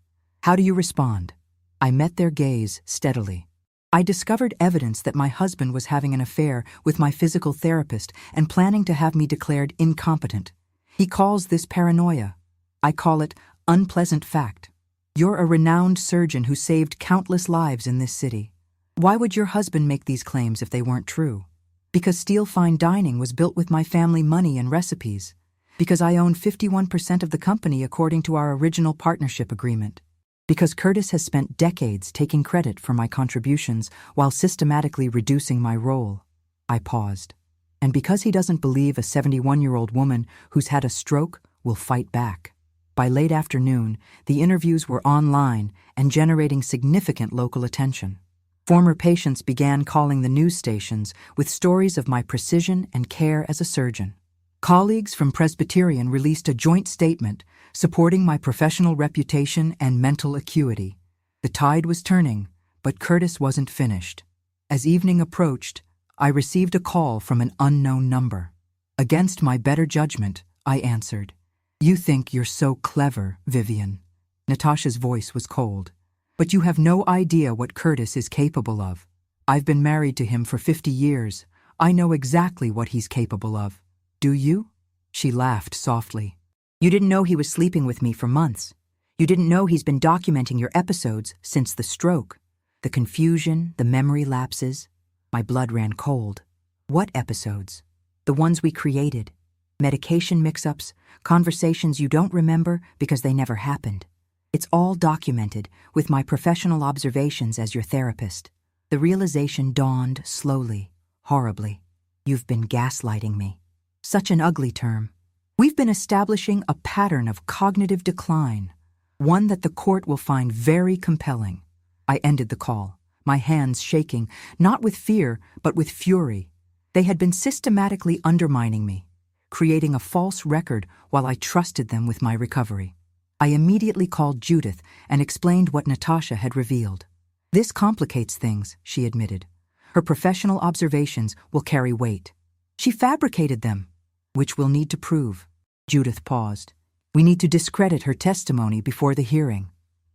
How do you respond?" I met their gaze steadily. "I discovered evidence that my husband was having an affair with my physical therapist and planning to have me declared incompetent. He calls this paranoia. I call it unpleasant fact. You're a renowned surgeon who saved countless lives in this city. Why would your husband make these claims if they weren't true? Because Steele Fine Dining was built with my family money and recipes. Because I own 51% of the company according to our original partnership agreement. Because Curtis has spent decades taking credit for my contributions while systematically reducing my role." I paused. "And because he doesn't believe a 71-year-old woman who's had a stroke will fight back." By late afternoon, the interviews were online and generating significant local attention. Former patients began calling the news stations with stories of my precision and care as a surgeon. Colleagues from Presbyterian released a joint statement supporting my professional reputation and mental acuity. The tide was turning, but Curtis wasn't finished. As evening approached, I received a call from an unknown number. Against my better judgment, I answered. "You think you're so clever, Vivian." Natasha's voice was cold. "But you have no idea what Curtis is capable of. I've been married to him for 50 years. I know exactly what he's capable of. Do you?" She laughed softly. "You didn't know he was sleeping with me for months. You didn't know he's been documenting your episodes since the stroke. The confusion, the memory lapses." My blood ran cold. "What episodes?" "The ones we created. Medication mix-ups, conversations you don't remember because they never happened. It's all documented with my professional observations as your therapist." The realization dawned slowly, horribly. "You've been gaslighting me." Such an ugly term. "We've been establishing a pattern of cognitive decline. one that the court will find very compelling. I ended the call, my hands shaking, not with fear, but with fury. They had been systematically undermining me, creating a false record while I trusted them with my recovery. I immediately called Judith and explained what Natasha had revealed. "This complicates things," she admitted. "Her professional observations will carry weight. She fabricated them, which we'll need to prove." Judith paused. "We need to discredit her testimony before the hearing."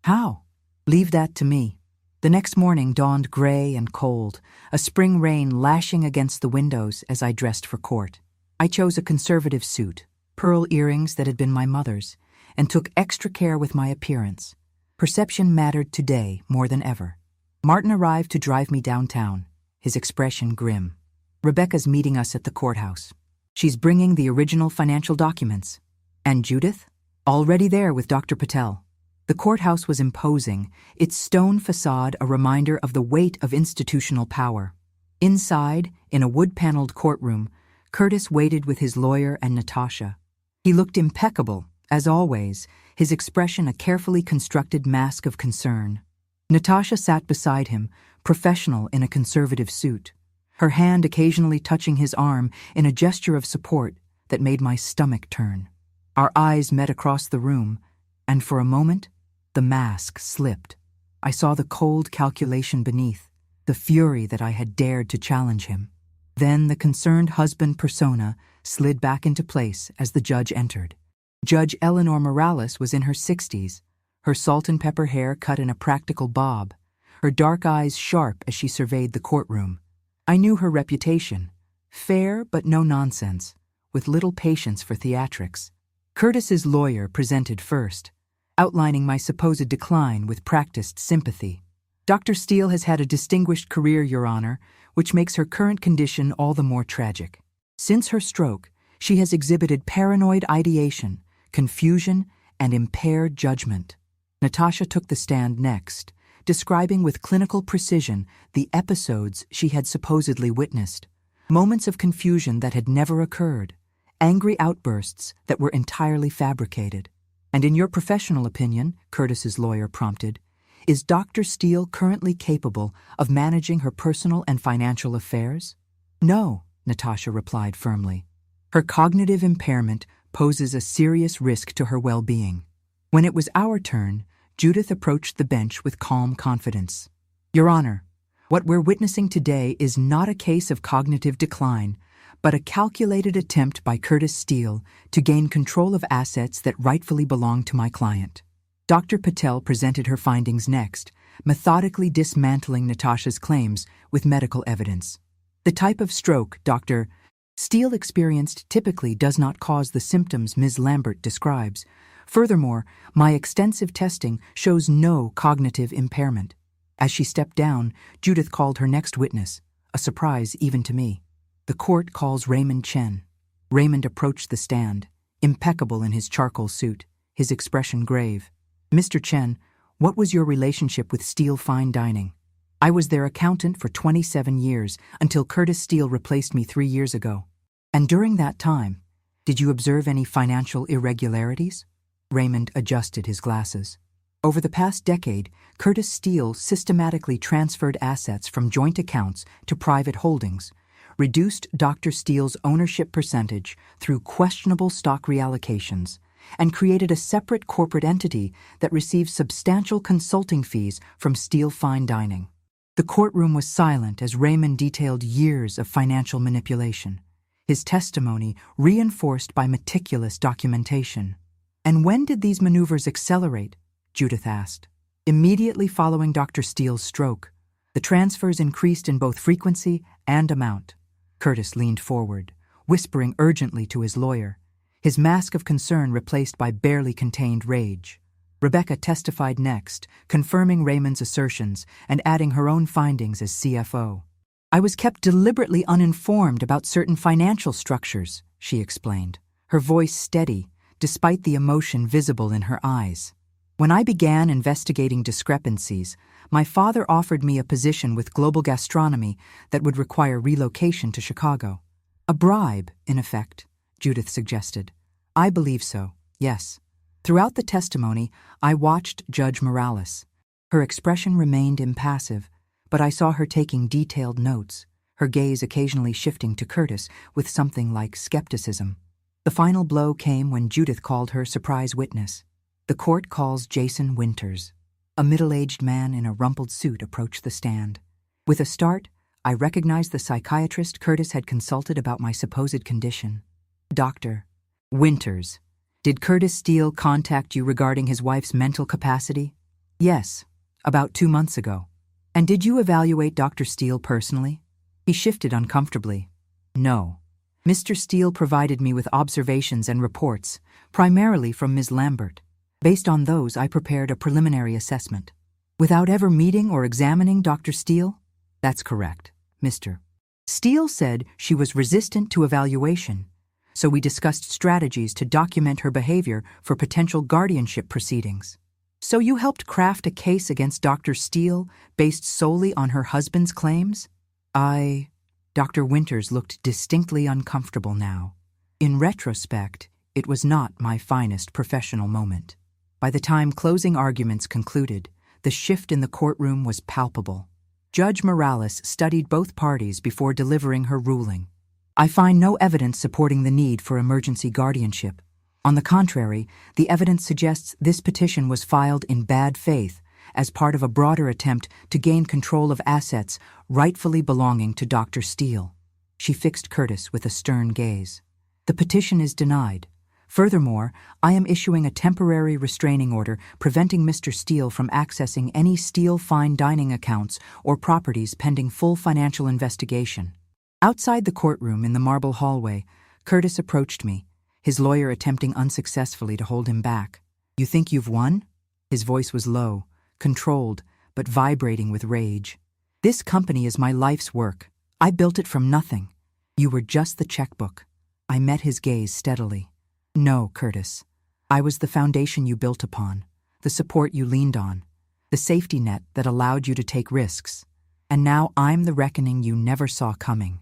"How?" "Leave that to me." The next morning dawned gray and cold, a spring rain lashing against the windows as I dressed for court. I chose a conservative suit, pearl earrings that had been my mother's, and took extra care with my appearance. Perception mattered today more than ever. Martin arrived to drive me downtown, his expression grim. "Rebecca's meeting us at the courthouse. She's bringing the original financial documents." "And Judith?" "Already there with Dr. Patel." The courthouse was imposing, its stone facade a reminder of the weight of institutional power. Inside, in a wood-paneled courtroom, Curtis waited with his lawyer and Natasha. He looked impeccable, as always, his expression a carefully constructed mask of concern. Natasha sat beside him, professional in a conservative suit, her hand occasionally touching his arm in a gesture of support that made my stomach turn. Our eyes met across the room, and for a moment, the mask slipped. I saw the cold calculation beneath, the fury that I had dared to challenge him. Then the concerned husband persona slid back into place as the judge entered. Judge Eleanor Morales was in her 60s, her salt and pepper hair cut in a practical bob, her dark eyes sharp as she surveyed the courtroom. I knew her reputation, fair but no nonsense, with little patience for theatrics. Curtis's lawyer presented first, outlining my supposed decline with practiced sympathy. "Dr. Steele has had a distinguished career, Your Honor, which makes her current condition all the more tragic. Since her stroke, she has exhibited paranoid ideation, confusion, and impaired judgment." Natasha took the stand next, describing with clinical precision the episodes she had supposedly witnessed. Moments of confusion that had never occurred, angry outbursts that were entirely fabricated. "And in your professional opinion," Curtis's lawyer prompted, "is Dr. Steele currently capable of managing her personal and financial affairs?" "No," Natasha replied firmly. "Her cognitive impairment poses a serious risk to her well-being." When it was our turn, Judith approached the bench with calm confidence. "Your Honor, what we're witnessing today is not a case of cognitive decline, but a calculated attempt by Curtis Steele to gain control of assets that rightfully belong to my client." Dr. Patel presented her findings next, methodically dismantling Natasha's claims with medical evidence. "The type of stroke Dr. Steele experienced typically does not cause the symptoms Ms. Lambert describes. Furthermore, my extensive testing shows no cognitive impairment." As she stepped down, Judith called her next witness, a surprise even to me. "The court calls Raymond Chen." Raymond approached the stand, impeccable in his charcoal suit, his expression grave. "Mr. Chen, what was your relationship with Steele Fine Dining?" "I was their accountant for 27 years until Curtis Steele replaced me 3 years ago." "And during that time, did you observe any financial irregularities?" Raymond adjusted his glasses. "Over the past decade, Curtis Steele systematically transferred assets from joint accounts to private holdings, reduced Dr. Steele's ownership percentage through questionable stock reallocations, and created a separate corporate entity that receives substantial consulting fees from Steele Fine Dining." The courtroom was silent as Raymond detailed years of financial manipulation, his testimony reinforced by meticulous documentation. "And when did these maneuvers accelerate?" Judith asked. "Immediately following Dr. Steele's stroke. The transfers increased in both frequency and amount." Curtis leaned forward, whispering urgently to his lawyer, his mask of concern replaced by barely contained rage. Rebecca testified next, confirming Raymond's assertions and adding her own findings as CFO. "I was kept deliberately uninformed about certain financial structures," she explained, her voice steady, despite the emotion visible in her eyes. "When I began investigating discrepancies, my father offered me a position with Global Gastronomy that would require relocation to Chicago." "A bribe, in effect," Judith suggested. "I believe so, yes." Throughout the testimony, I watched Judge Morales. Her expression remained impassive, but I saw her taking detailed notes, her gaze occasionally shifting to Curtis with something like skepticism. The final blow came when Judith called her surprise witness. The court calls Jason Winters. A middle-aged man in a rumpled suit approached the stand. With a start, I recognized the psychiatrist Curtis had consulted about my supposed condition. Dr. Winters, did Curtis Steele contact you regarding his wife's mental capacity? Yes, about 2 months ago. And did you evaluate Dr. Steele personally? He shifted uncomfortably. No. Mr. Steele provided me with observations and reports, primarily from Ms. Lambert. Based on those, I prepared a preliminary assessment. Without ever meeting or examining Dr. Steele? That's correct, Mr. Steele said she was resistant to evaluation, so we discussed strategies to document her behavior for potential guardianship proceedings. So you helped craft a case against Dr. Steele based solely on her husband's claims? Dr. Winters looked distinctly uncomfortable now. In retrospect, it was not my finest professional moment. By the time closing arguments concluded, the shift in the courtroom was palpable. Judge Morales studied both parties before delivering her ruling. I find no evidence supporting the need for emergency guardianship. On the contrary, the evidence suggests this petition was filed in bad faith as part of a broader attempt to gain control of assets rightfully belonging to Dr. Steele. She fixed Curtis with a stern gaze. The petition is denied. Furthermore, I am issuing a temporary restraining order preventing Mr. Steele from accessing any Steele fine dining accounts or properties pending full financial investigation. Outside the courtroom in the marble hallway, Curtis approached me, his lawyer attempting unsuccessfully to hold him back. You think you've won? His voice was low, controlled, but vibrating with rage. This company is my life's work. I built it from nothing. You were just the checkbook. I met his gaze steadily. No, Curtis. I was the foundation you built upon, the support you leaned on, the safety net that allowed you to take risks. And now I'm the reckoning you never saw coming.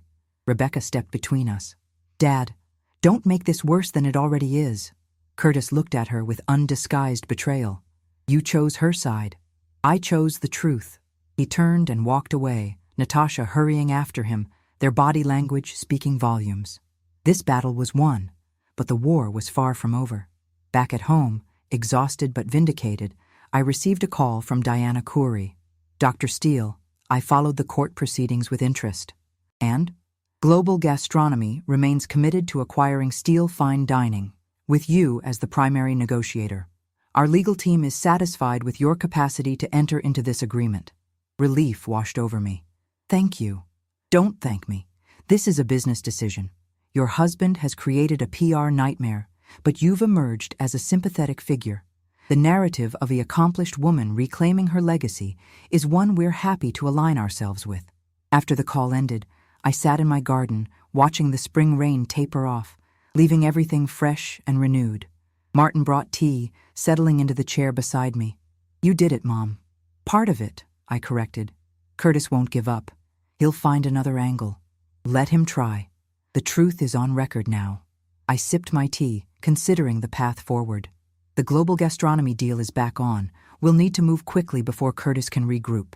Rebecca stepped between us. Dad, don't make this worse than it already is. Curtis looked at her with undisguised betrayal. You chose her side. I chose the truth. He turned and walked away, Natasha hurrying after him, their body language speaking volumes. This battle was won, but the war was far from over. Back at home, exhausted but vindicated, I received a call from Diana Khoury. Dr. Steele, I followed the court proceedings with interest. And Global Gastronomy remains committed to acquiring Steele Fine Dining, with you as the primary negotiator. Our legal team is satisfied with your capacity to enter into this agreement. Relief washed over me. Thank you. Don't thank me. This is a business decision. Your husband has created a PR nightmare, but you've emerged as a sympathetic figure. The narrative of the accomplished woman reclaiming her legacy is one we're happy to align ourselves with. After the call ended, I sat in my garden, watching the spring rain taper off, leaving everything fresh and renewed. Martin brought tea, settling into the chair beside me. You did it, Mom. Part of it, I corrected. Curtis won't give up. He'll find another angle. Let him try. The truth is on record now. I sipped my tea, considering the path forward. The Global Gastronomy deal is back on. We'll need to move quickly before Curtis can regroup.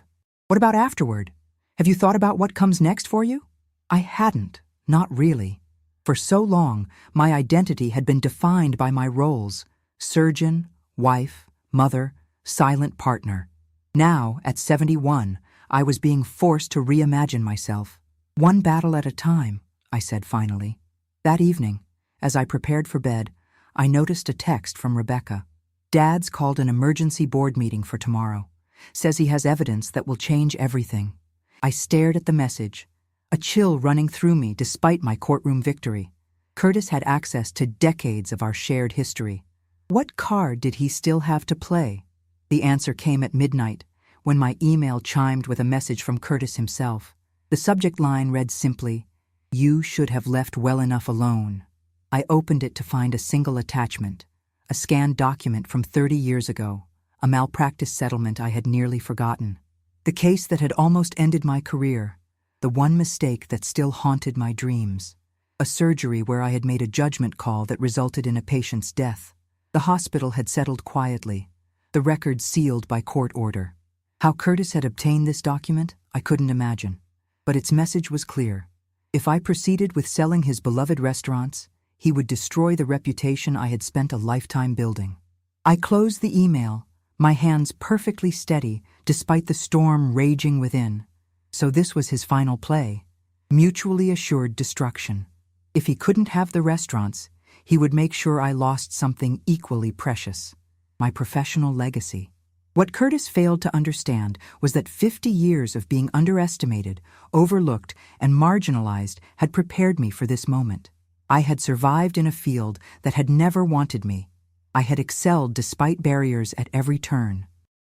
What about afterward? Have you thought about what comes next for you? I hadn't, not really. For so long, my identity had been defined by my roles: surgeon, wife, mother, silent partner. Now, at 71, I was being forced to reimagine myself. One battle at a time, I said finally. That evening, as I prepared for bed, I noticed a text from Rebecca. Dad's called an emergency board meeting for tomorrow. Says he has evidence that will change everything. I stared at the message, a chill running through me despite my courtroom victory. Curtis had access to decades of our shared history. What card did he still have to play? The answer came at midnight, when my email chimed with a message from Curtis himself. The subject line read simply, "You should have left well enough alone." I opened it to find a single attachment, a scanned document from 30 years ago, a malpractice settlement I had nearly forgotten. The case that had almost ended my career, the one mistake that still haunted my dreams. A surgery where I had made a judgment call that resulted in a patient's death. The hospital had settled quietly, the records sealed by court order. How Curtis had obtained this document, I couldn't imagine. But its message was clear. If I proceeded with selling his beloved restaurants, he would destroy the reputation I had spent a lifetime building. I closed the email, my hands perfectly steady despite the storm raging within. So this was his final play, mutually assured destruction. If he couldn't have the restaurants, he would make sure I lost something equally precious, my professional legacy. What Curtis failed to understand was that 50 years of being underestimated, overlooked, and marginalized had prepared me for this moment. I had survived in a field that had never wanted me. I had excelled despite barriers at every turn.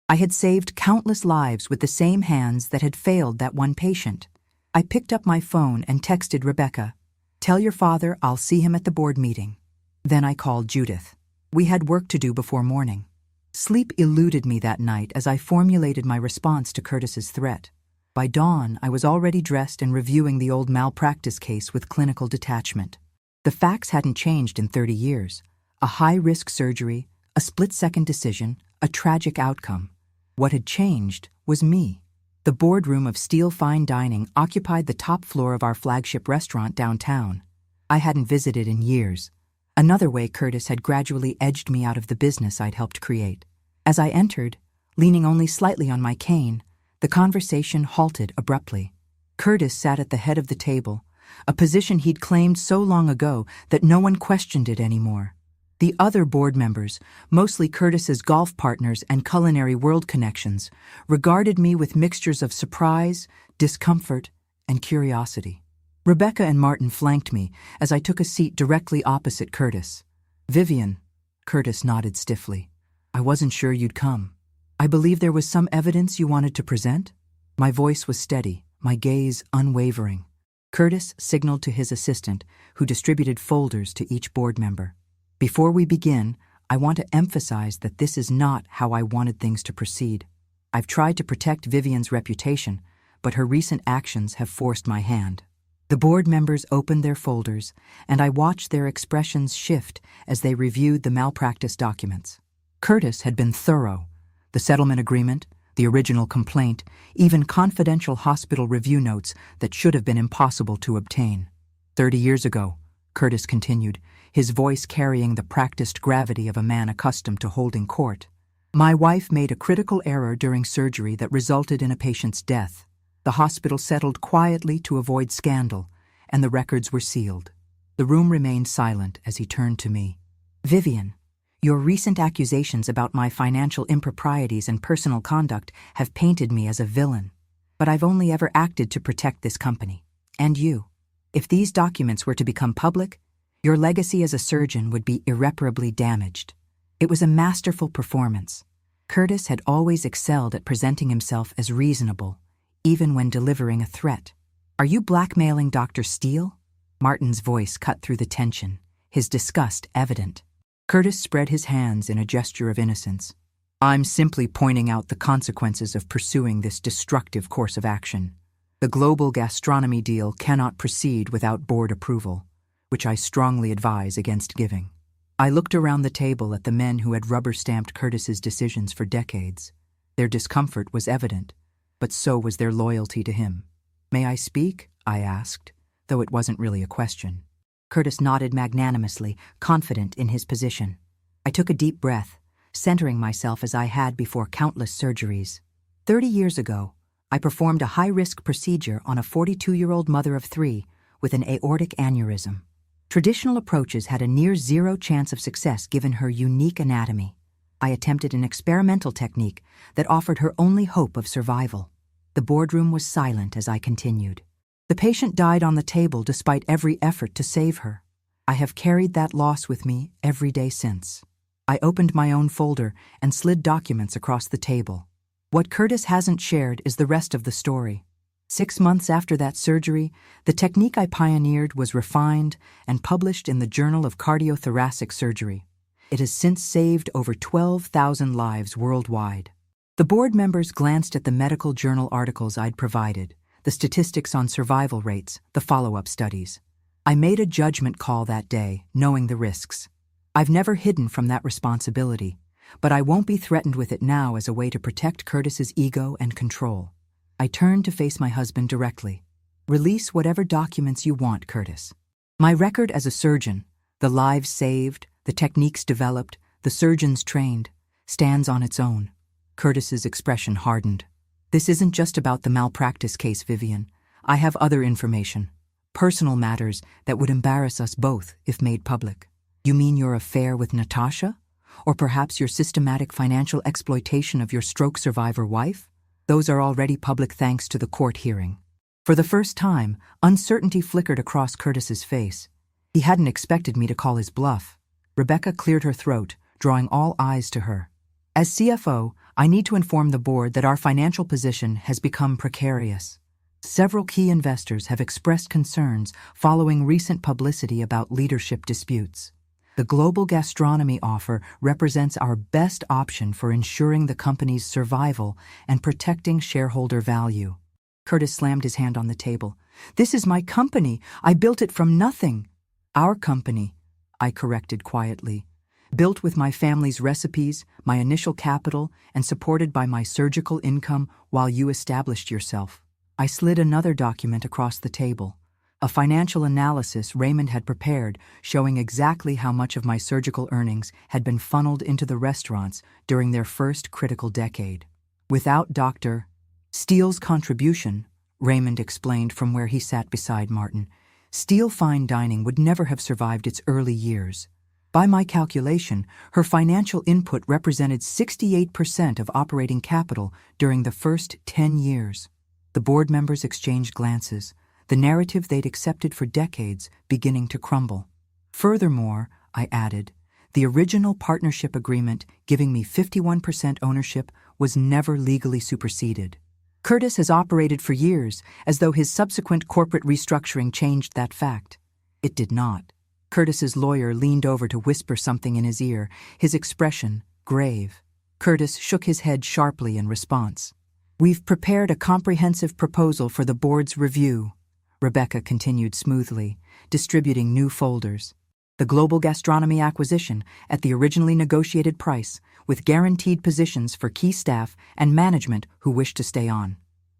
I had saved countless lives with the same hands that had failed that one patient. I picked up my phone and texted Rebecca, "Tell your father I'll see him at the board meeting." Then I called Judith. We had work to do before morning. Sleep eluded me that night as I formulated my response to Curtis's threat. By dawn, I was already dressed and reviewing the old malpractice case with clinical detachment. The facts hadn't changed in 30 years. A high-risk surgery, a split-second decision, a tragic outcome. What had changed was me. The boardroom of Steel Fine Dining occupied the top floor of our flagship restaurant downtown. I hadn't visited in years. Another way Curtis had gradually edged me out of the business I'd helped create. As I entered, leaning only slightly on my cane, the conversation halted abruptly. Curtis sat at the head of the table, a position he'd claimed so long ago that no one questioned it anymore. The other board members, mostly Curtis's golf partners and culinary world connections, regarded me with mixtures of surprise, discomfort, and curiosity. Rebecca and Martin flanked me as I took a seat directly opposite Curtis. "Vivian," Curtis nodded stiffly. "I wasn't sure you'd come. I believe there was some evidence you wanted to present?" My voice was steady, my gaze unwavering. Curtis signaled to his assistant, who distributed folders to each board member. "Before we begin, I want to emphasize that this is not how I wanted things to proceed. I've tried to protect Vivian's reputation, but her recent actions have forced my hand." The board members opened their folders, and I watched their expressions shift as they reviewed the malpractice documents. Curtis had been thorough. The settlement agreement, the original complaint, even confidential hospital review notes that should have been impossible to obtain. 30 years ago, Curtis continued, his voice carrying the practiced gravity of a man accustomed to holding court. "My wife made a critical error during surgery that resulted in a patient's death. The hospital settled quietly to avoid scandal, and the records were sealed." The room remained silent as he turned to me. "Vivian, your recent accusations about my financial improprieties and personal conduct have painted me as a villain. But I've only ever acted to protect this company, and you. If these documents were to become public, your legacy as a surgeon would be irreparably damaged." It was a masterful performance. Curtis had always excelled at presenting himself as reasonable, even when delivering a threat. "Are you blackmailing Dr. Steele?" Martin's voice cut through the tension, his disgust evident. Curtis spread his hands in a gesture of innocence. "I'm simply pointing out the consequences of pursuing this destructive course of action. The global gastronomy deal cannot proceed without board approval, which I strongly advise against giving." I looked around the table at the men who had rubber-stamped Curtis's decisions for decades. Their discomfort was evident, but so was their loyalty to him. "May I speak?" I asked, though it wasn't really a question. Curtis nodded magnanimously, confident in his position. I took a deep breath, centering myself as I had before countless surgeries. 30 years ago, I performed a high-risk procedure on a 42-year-old mother of 3 with an aortic aneurysm. Traditional approaches had a near-zero chance of success given her unique anatomy. I attempted an experimental technique that offered her only hope of survival. The boardroom was silent as I continued. "The patient died on the table despite every effort to save her. I have carried that loss with me every day since." I opened my own folder and slid documents across the table. What Curtis hasn't shared is the rest of the story. 6 months after that surgery, the technique I pioneered was refined and published in the Journal of Cardiothoracic Surgery. It has since saved over 12,000 lives worldwide. The board members glanced at the medical journal articles I'd provided, the statistics on survival rates, the follow-up studies. I made a judgment call that day, knowing the risks. I've never hidden from that responsibility, but I won't be threatened with it now as a way to protect Curtis's ego and control. I turned to face my husband directly. Release whatever documents you want, Curtis. My record as a surgeon, the lives saved, the techniques developed, the surgeons trained, stands on its own. Curtis's expression hardened. This isn't just about the malpractice case, Vivian. I have other information, personal matters that would embarrass us both if made public. You mean your affair with Natasha? Or perhaps your systematic financial exploitation of your stroke survivor wife? Those are already public thanks to the court hearing. For the first time, uncertainty flickered across Curtis's face. He hadn't expected me to call his bluff. Rebecca cleared her throat, drawing all eyes to her. As CFO, I need to inform the board that our financial position has become precarious. Several key investors have expressed concerns following recent publicity about leadership disputes. The global gastronomy offer represents our best option for ensuring the company's survival and protecting shareholder value. Curtis slammed his hand on the table. This is my company. I built it from nothing. Our company, I corrected quietly. Built with my family's recipes, my initial capital, and supported by my surgical income while you established yourself. I slid another document across the table. A financial analysis Raymond had prepared showing exactly how much of my surgical earnings had been funneled into the restaurants during their first critical decade. Without Dr. Steele's contribution, Raymond explained from where he sat beside Martin, Steele Fine Dining would never have survived its early years. By my calculation, her financial input represented 68% of operating capital during the first 10 years. The board members exchanged glances, the narrative they'd accepted for decades beginning to crumble. Furthermore, I added, the original partnership agreement giving me 51% ownership was never legally superseded. Curtis has operated for years as though his subsequent corporate restructuring changed that fact. It did not. Curtis's lawyer leaned over to whisper something in his ear, his expression grave. Curtis shook his head sharply in response. We've prepared a comprehensive proposal for the board's review, Rebecca continued smoothly, distributing new folders. The global gastronomy acquisition at the originally negotiated price, with guaranteed positions for key staff and management who wish to stay on.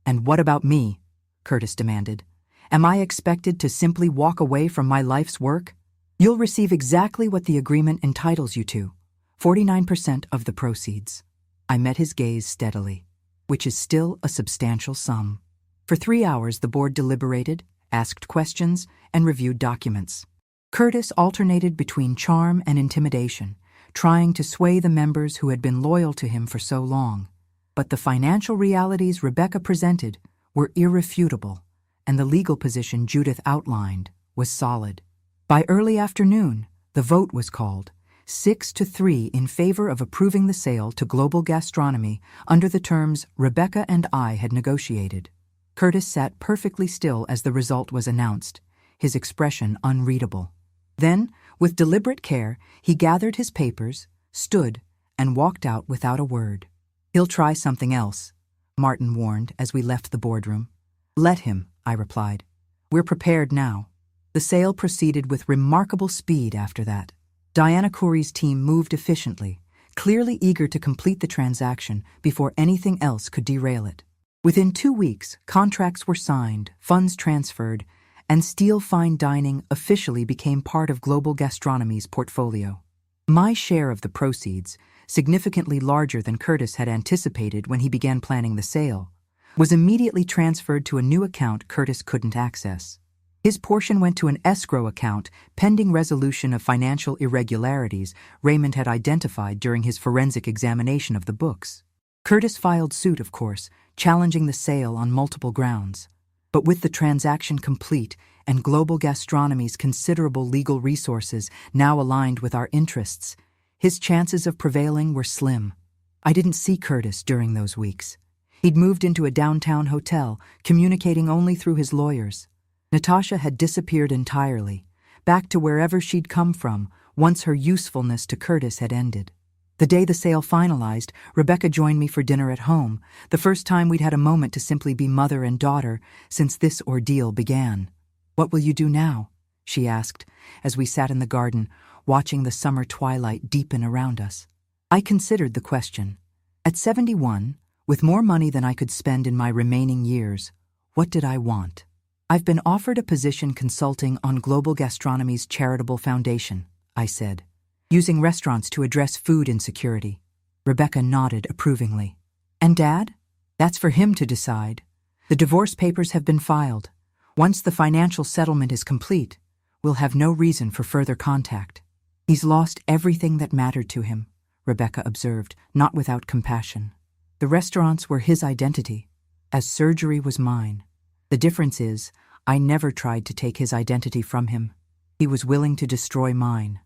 And what about me? Curtis demanded. Am I expected to simply walk away from my life's work? You'll receive exactly what the agreement entitles you to, 49% of the proceeds. I met his gaze steadily, which is still a substantial sum. For 3 hours, the board deliberated, asked questions, and reviewed documents. Curtis alternated between charm and intimidation, trying to sway the members who had been loyal to him for so long. But the financial realities Rebecca presented were irrefutable, and the legal position Judith outlined was solid. By early afternoon, the vote was called, 6-3 in favor of approving the sale to Global Gastronomy under the terms Rebecca and I had negotiated. Curtis sat perfectly still as the result was announced, his expression unreadable. Then, with deliberate care, he gathered his papers, stood, and walked out without a word. He'll try something else, Martin warned as we left the boardroom. Let him, I replied. We're prepared now. The sale proceeded with remarkable speed after that. Diana Khoury's team moved efficiently, clearly eager to complete the transaction before anything else could derail it. Within 2 weeks, contracts were signed, funds transferred, and Steele Fine Dining officially became part of Global Gastronomy's portfolio. My share of the proceeds, significantly larger than Curtis had anticipated when he began planning the sale, was immediately transferred to a new account Curtis couldn't access. His portion went to an escrow account pending resolution of financial irregularities Raymond had identified during his forensic examination of the books. Curtis filed suit, of course, challenging the sale on multiple grounds. But with the transaction complete and Global Gastronomy's considerable legal resources now aligned with our interests, his chances of prevailing were slim. I didn't see Curtis during those weeks. He'd moved into a downtown hotel, communicating only through his lawyers. Natasha had disappeared entirely, back to wherever she'd come from once her usefulness to Curtis had ended. The day the sale finalized, Rebecca joined me for dinner at home, the first time we'd had a moment to simply be mother and daughter since this ordeal began. What will you do now? She asked, as we sat in the garden, watching the summer twilight deepen around us. I considered the question. At 71, with more money than I could spend in my remaining years, what did I want? I've been offered a position consulting on Global Gastronomy's charitable foundation, I said, using restaurants to address food insecurity. Rebecca nodded approvingly. And Dad? That's for him to decide. The divorce papers have been filed. Once the financial settlement is complete, we'll have no reason for further contact. He's lost everything that mattered to him, Rebecca observed, not without compassion. The restaurants were his identity, as surgery was mine. The difference is, I never tried to take his identity from him. He was willing to destroy mine.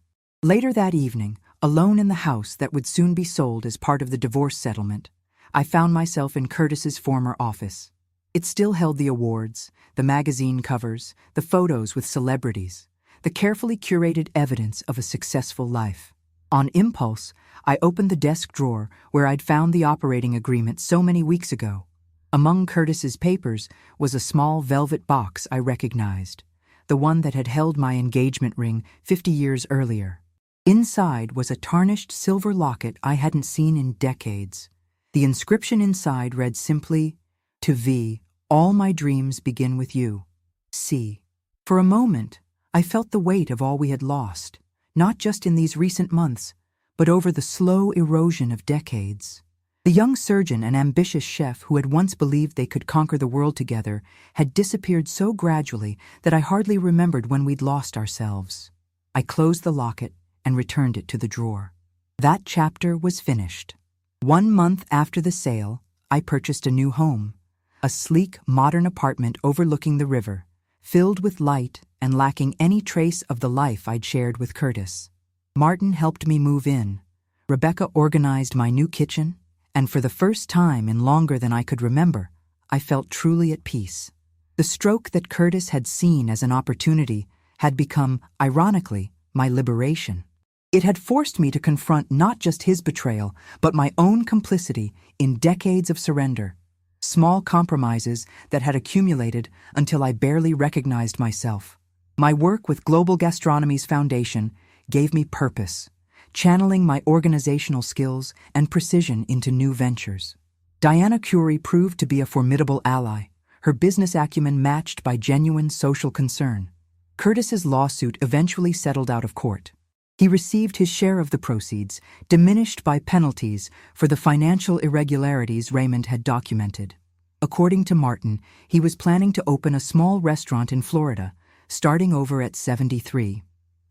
Later that evening, alone in the house that would soon be sold as part of the divorce settlement, I found myself in Curtis's former office. It still held the awards, the magazine covers, the photos with celebrities, the carefully curated evidence of a successful life. On impulse, I opened the desk drawer where I'd found the operating agreement so many weeks ago. Among Curtis's papers was a small velvet box I recognized, the one that had held my engagement ring 50 years earlier. Inside was a tarnished silver locket I hadn't seen in decades. The inscription inside read simply, "To V, all my dreams begin with you. C." For a moment, I felt the weight of all we had lost, not just in these recent months, but over the slow erosion of decades. The young surgeon and ambitious chef who had once believed they could conquer the world together had disappeared so gradually that I hardly remembered when we'd lost ourselves. I closed the locket and returned it to the drawer. That chapter was finished. 1 month after the sale, I purchased a new home, a sleek, modern apartment overlooking the river, filled with light and lacking any trace of the life I'd shared with Curtis. Martin helped me move in. Rebecca organized my new kitchen, and for the first time in longer than I could remember, I felt truly at peace. The stroke that Curtis had seen as an opportunity had become, ironically, my liberation. It had forced me to confront not just his betrayal, but my own complicity in decades of surrender, small compromises that had accumulated until I barely recognized myself. My work with Global Gastronomy's foundation gave me purpose, channeling my organizational skills and precision into new ventures. Diana Curie proved to be a formidable ally, her business acumen matched by genuine social concern. Curtis's lawsuit eventually settled out of court. He received his share of the proceeds, diminished by penalties for the financial irregularities Raymond had documented. According to Martin, he was planning to open a small restaurant in Florida, starting over at 73.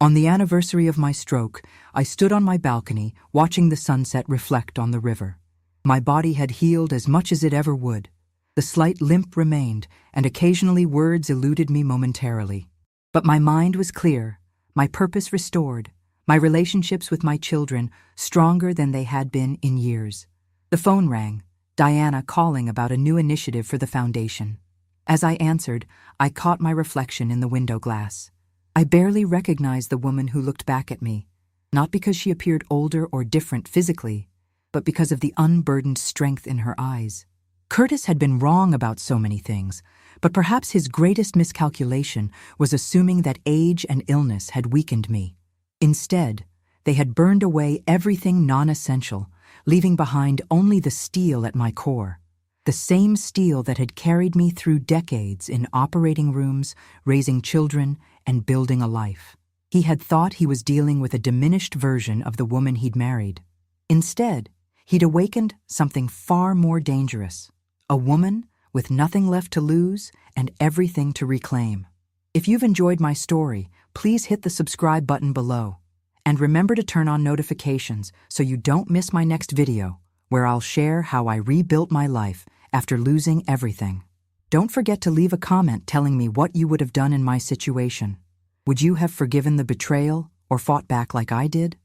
On the anniversary of my stroke, I stood on my balcony, watching the sunset reflect on the river. My body had healed as much as it ever would. The slight limp remained, and occasionally words eluded me momentarily. But my mind was clear, my purpose restored, my relationships with my children stronger than they had been in years. The phone rang, Diana calling about a new initiative for the foundation. As I answered, I caught my reflection in the window glass. I barely recognized the woman who looked back at me, not because she appeared older or different physically, but because of the unburdened strength in her eyes. Curtis had been wrong about so many things, but perhaps his greatest miscalculation was assuming that age and illness had weakened me. Instead, they had burned away everything non-essential, leaving behind only the steel at my core. The same steel that had carried me through decades in operating rooms, raising children, and building a life. He had thought he was dealing with a diminished version of the woman he'd married. Instead, he'd awakened something far more dangerous, a woman with nothing left to lose and everything to reclaim. If you've enjoyed my story, please hit the subscribe button below. And remember to turn on notifications so you don't miss my next video, where I'll share how I rebuilt my life after losing everything. Don't forget to leave a comment telling me what you would have done in my situation. Would you have forgiven the betrayal or fought back like I did?